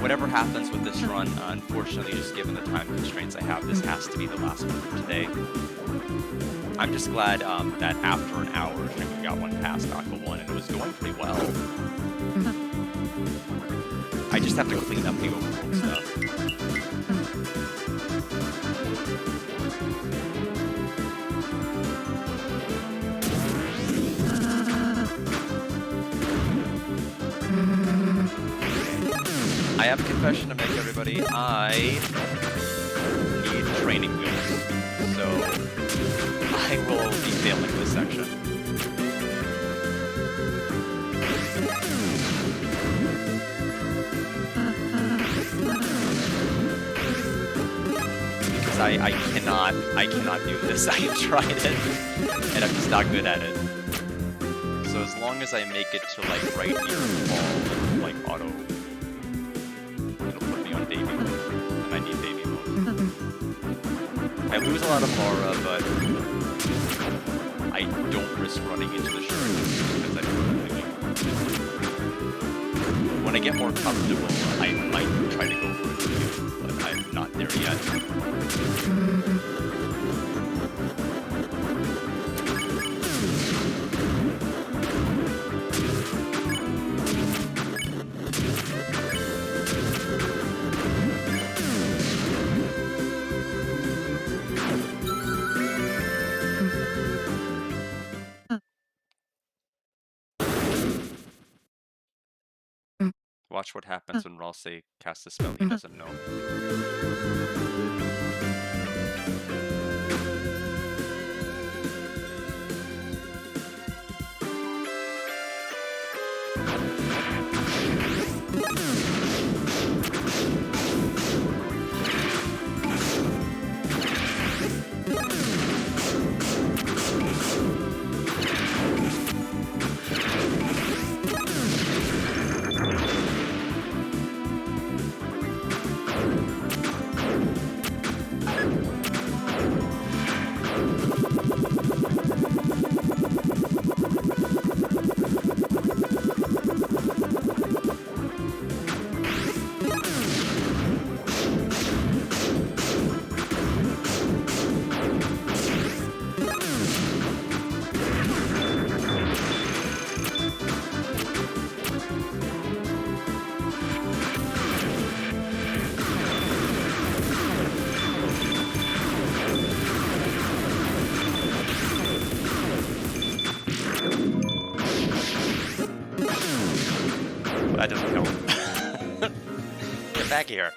Whatever happens with this run, unfortunately, just given the time constraints I have, this has to be the last one for today. I'm just glad that after an hour, I think we got one past Aqua 1, and it was going pretty well. I just have to clean up the overworld stuff. I have a confession to make, everybody. I need training wheels, so I will be failing this section. Because I cannot do this. I have tried it, and I'm just not good at it. So as long as I make it to like right near the ball, like auto, it'll put me on baby mode, and I need baby mode. I lose a lot of aura, but I don't risk running into the shark because I know what I'm doing. When I get more comfortable, I might try to go for a few, but I'm not there yet. Watch what happens when Ralsei casts a spell he doesn't know. That doesn't count. Get back here.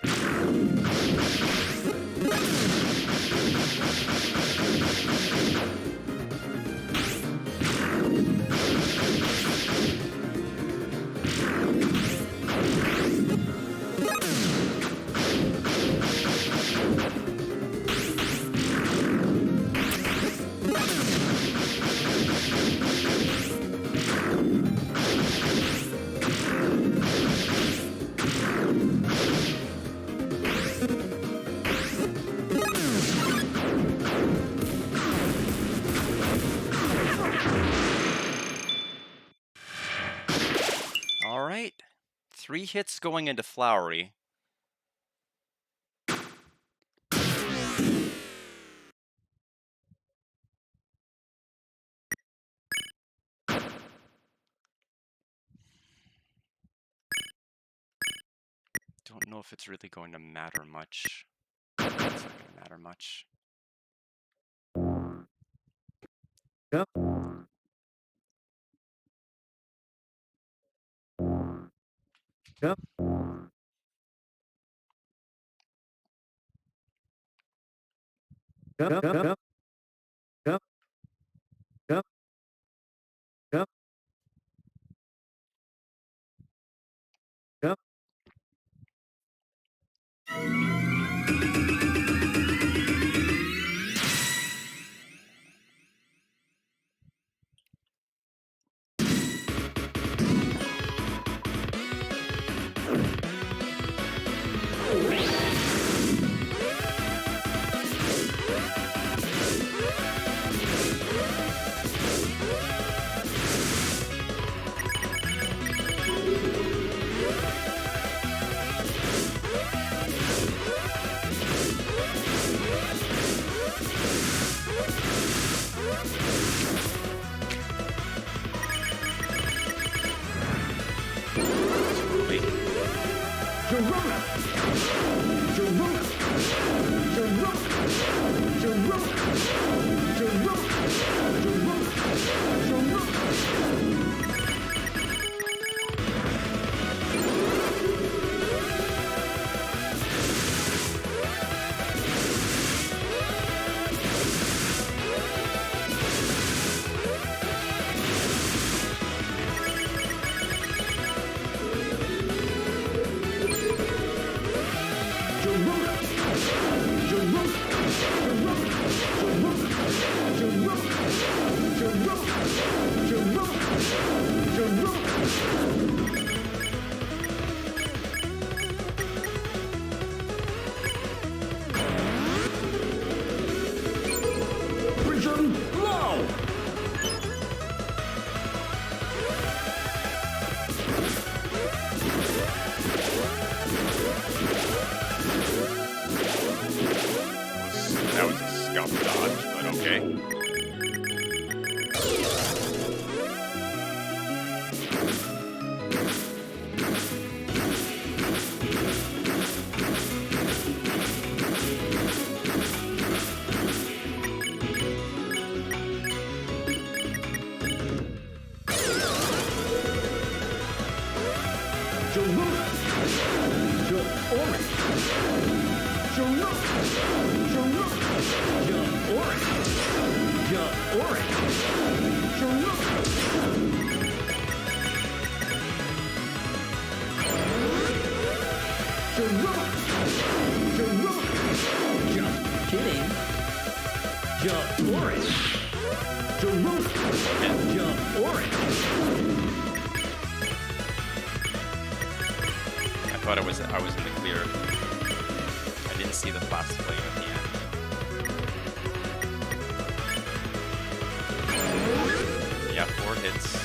All right. 3 hits going into Flowery. Don't know if it's really going to matter much. It's not going to matter much. Yep. Yep. Yep. Yep. Yep. Yep. Yep. Yep. Yep. That was a scuff dodge, but okay. I thought I was in the clear. I didn't see the flash flame at the end. Yeah, 4 hits.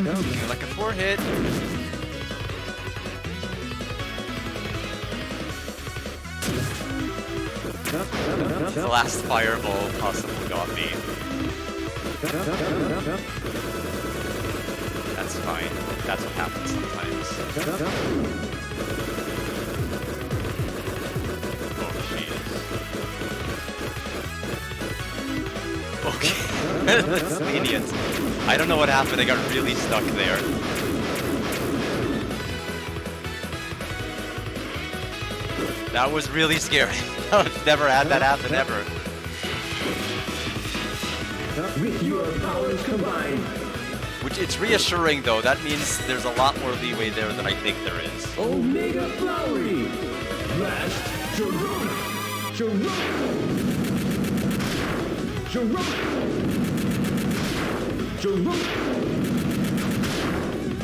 Looking like a 4-hit. The last fireball possibly got me. That's fine. That's what happens sometimes. Oh, jeez. Okay. That's lenient. I don't know what happened. I got really stuck there. That was really scary. I've never had that happen ever. With your powers combined. Which it's reassuring though. That means there's a lot more leeway there than I think there is. Omega Flowery. Blast. Sharona. Sharona. Sharona. Sharona.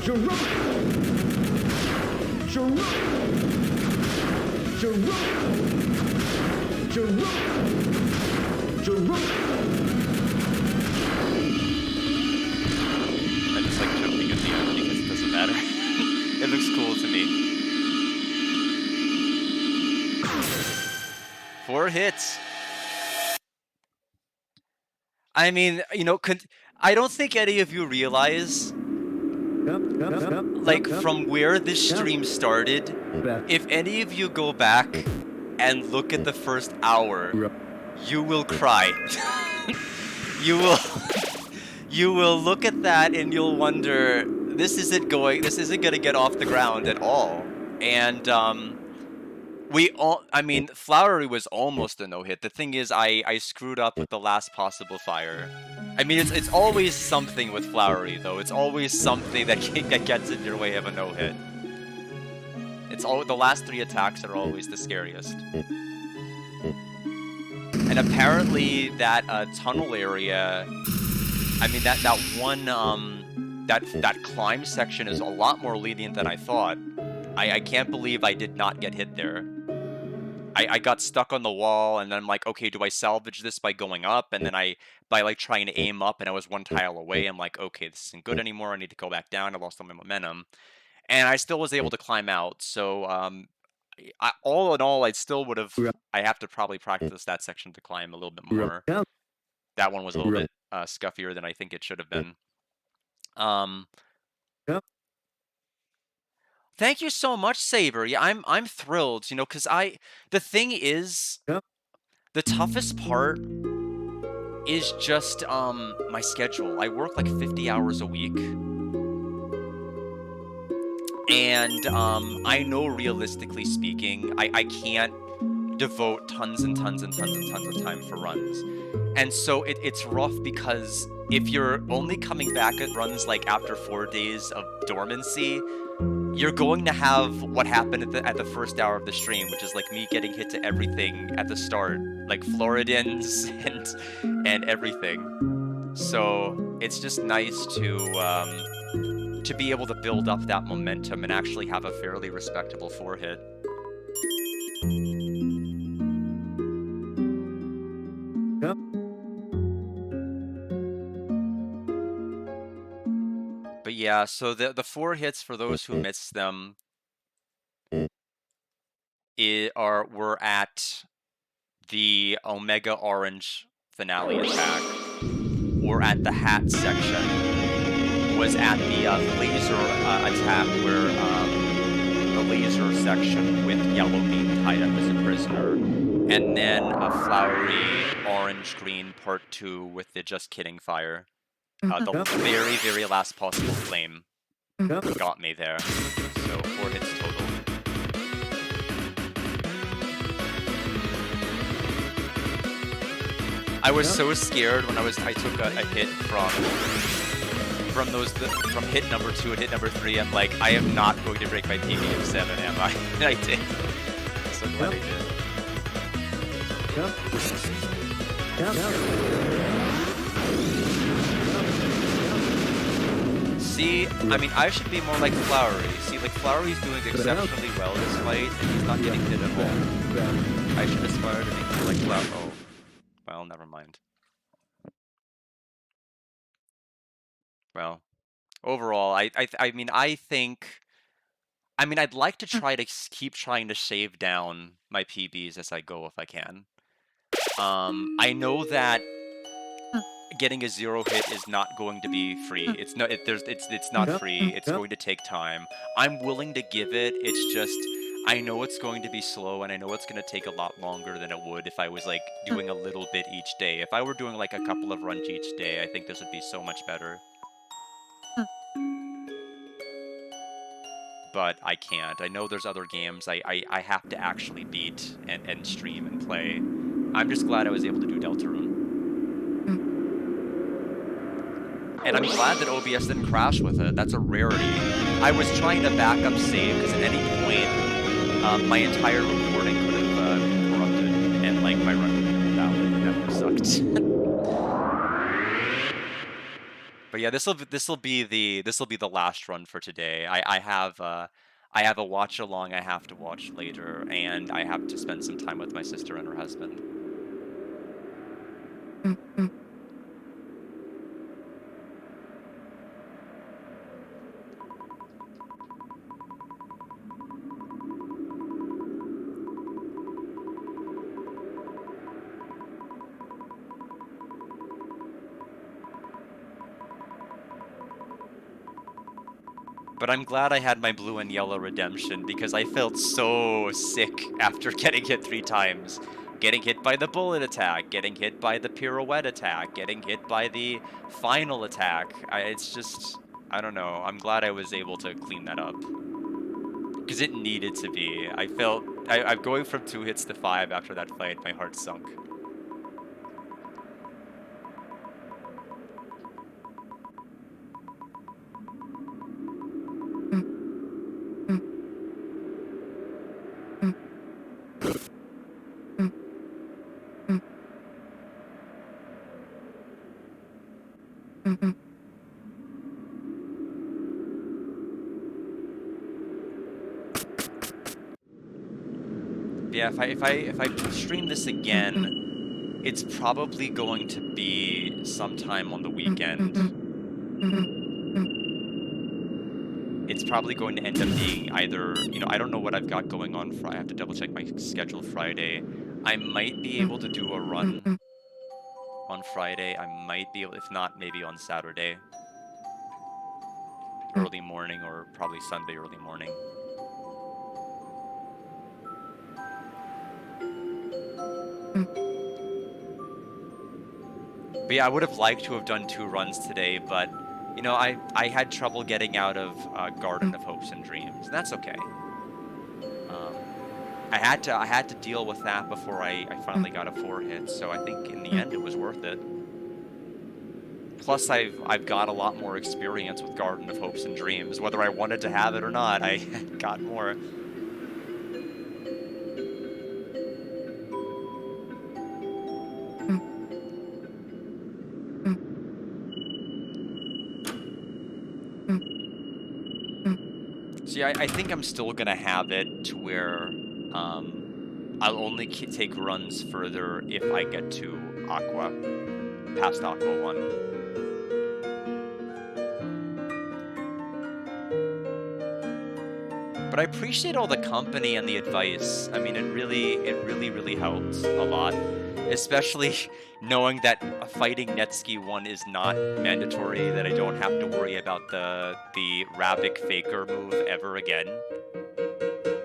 Sharona. Sharona. Sharona. Sharona. Sharona. I just like jumping at the end because it doesn't matter. It looks cool to me. 4 hits. I mean, you know, I don't think any of you realize, like, from where this stream started, if any of you go back and look at the first hour, you will cry. You will look at that and you'll wonder, this isn't gonna get off the ground at all. And I mean, Flowery was almost a no-hit. The thing is, I screwed up with the last possible fire. I mean, it's always something with Flowery, though. It's always something that gets in your way of a no-hit. The last 3 attacks are always the scariest. And apparently, that tunnel area, I mean, that one that climb section is a lot more lenient than I thought. I can't believe I did not get hit there. I got stuck on the wall, and then I'm like, okay, do I salvage this by going up? And then by like trying to aim up, and I was 1 tile away, I'm like, okay, this isn't good anymore. I need to go back down. I lost all my momentum, and I still was able to climb out. So all in all, I have to probably practice that section to climb a little bit more. That one was a little bit scuffier than I think it should have been. Thank you so much, Saber. Yeah, I'm thrilled, you know, because the thing is, the toughest part is just my schedule. I work like 50 hours a week. And I know, realistically speaking, I can't devote tons and tons and tons and tons of time for runs. And so it's rough because if you're only coming back at runs like after 4 days of dormancy, you're going to have what happened at the first hour of the stream, which is like me getting hit to everything at the start, like Floridans and everything. So it's just nice to be able to build up that momentum and actually have a fairly respectable 4-hit. But yeah, so the 4 hits, for those who missed them, were at the Omega Orange finale attack, or at the hat section, was at the laser attack where the laser section with Yellow being tied up as a prisoner, and then a Flowery orange-green part 2 with the Just Kidding fire. The very, very last possible flame got me there. So 4 hits total. I was so scared when I took a hit from hit number 2 and hit number 3. I'm like, I am not going to break my PB of 7, am I? And I did. So glad I See, I mean, I should be more like Flowery. See, like, Flowery's doing exceptionally well this fight, and he's not getting hit at all. I should aspire to be more like Flowery. Oh, well, never mind. Well, overall, I mean, I'd like to try to keep trying to shave down my PBs as I go if I can. I know that getting a 0 hit is not going to be free. It's not. It's not Yep, free. It's yep. going to take time. I'm willing to give it. It's just I know it's going to be slow, and I know it's going to take a lot longer than it would if I was like doing a little bit each day. If I were doing like a couple of runs each day, I think this would be so much better. But I can't. I know there's other games I have to actually beat and stream and play. I'm just glad I was able to do Deltarune. And I'm glad that OBS didn't crash with it. That's a rarity. I was trying to backup save because at any point, my entire recording could have been corrupted, and like my run would have been invalid, and that would have sucked. But yeah, this will be the last run for today. I have a watch along I have to watch later, and I have to spend some time with my sister and her husband. But I'm glad I had my blue and yellow redemption because I felt so sick after getting hit 3 times. Getting hit by the bullet attack, getting hit by the pirouette attack, getting hit by the final attack. It's just, I don't know. I'm glad I was able to clean that up. Because it needed to be. I'm going from 2 hits to 5 after that fight, my heart sunk. Yeah, if I stream this again, it's probably going to be sometime on the weekend. It's probably going to end up being either, I don't know what I've got going on. I have to double check my schedule Friday. I might be able to do a run on Friday. I might be able, if not, maybe on Saturday. Early morning, or probably Sunday early morning. But yeah, I would have liked to have done 2 runs today, but I had trouble getting out of Garden of Hopes and Dreams, and that's okay. I had to deal with that before I finally got a 4 hit, so I think in the end it was worth it. Plus, I've got a lot more experience with Garden of Hopes and Dreams. Whether I wanted to have it or not, I got more. See, I think I'm still gonna have it to where I'll only take runs further if I get to Aqua, past Aqua 1. But I appreciate all the company and the advice. I mean, it really helped a lot. Especially knowing that fighting Netsuki 1 is not mandatory, that I don't have to worry about the Rabbik Faker move ever again.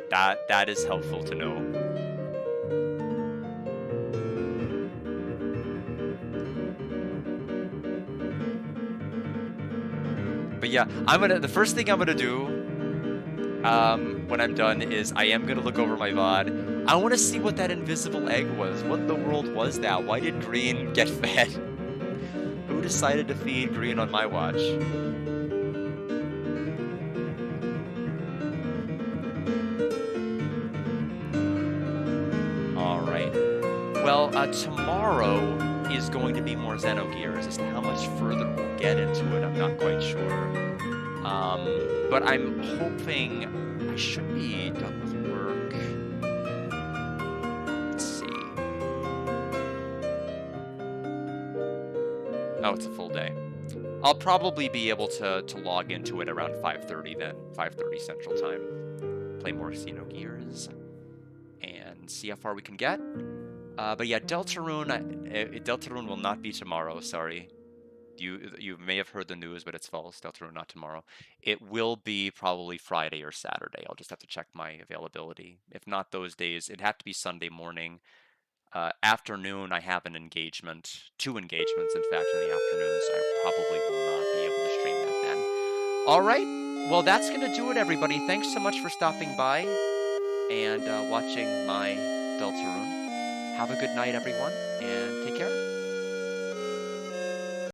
That is helpful to know. But yeah, the first thing I'm gonna do when I'm done is I am gonna look over my VOD. I want to see what that invisible egg was. What in the world was that? Why did Green get fed? Who decided to feed Green on my watch? Alright. Well, tomorrow is going to be more Xenogears. As to how much further we'll get into it, I'm not quite sure. But I'm hoping I should be done with work. Let's see. Oh, it's a full day. I'll probably be able to log into it around 5:30 then, 5:30 Central Time. Play more Xenogears and see how far we can get. But yeah, Deltarune will not be tomorrow. Sorry, you may have heard the news, but it's false. Deltarune not tomorrow. It will be probably Friday or Saturday. I'll just have to check my availability. If not those days, it'd have to be Sunday morning. Afternoon, I have an engagement, 2 engagements, in fact, in the afternoon, so I probably will not be able to stream that then. All right, well, that's going to do it, everybody. Thanks so much for stopping by and watching my Deltarune. Have a good night, everyone, and take care.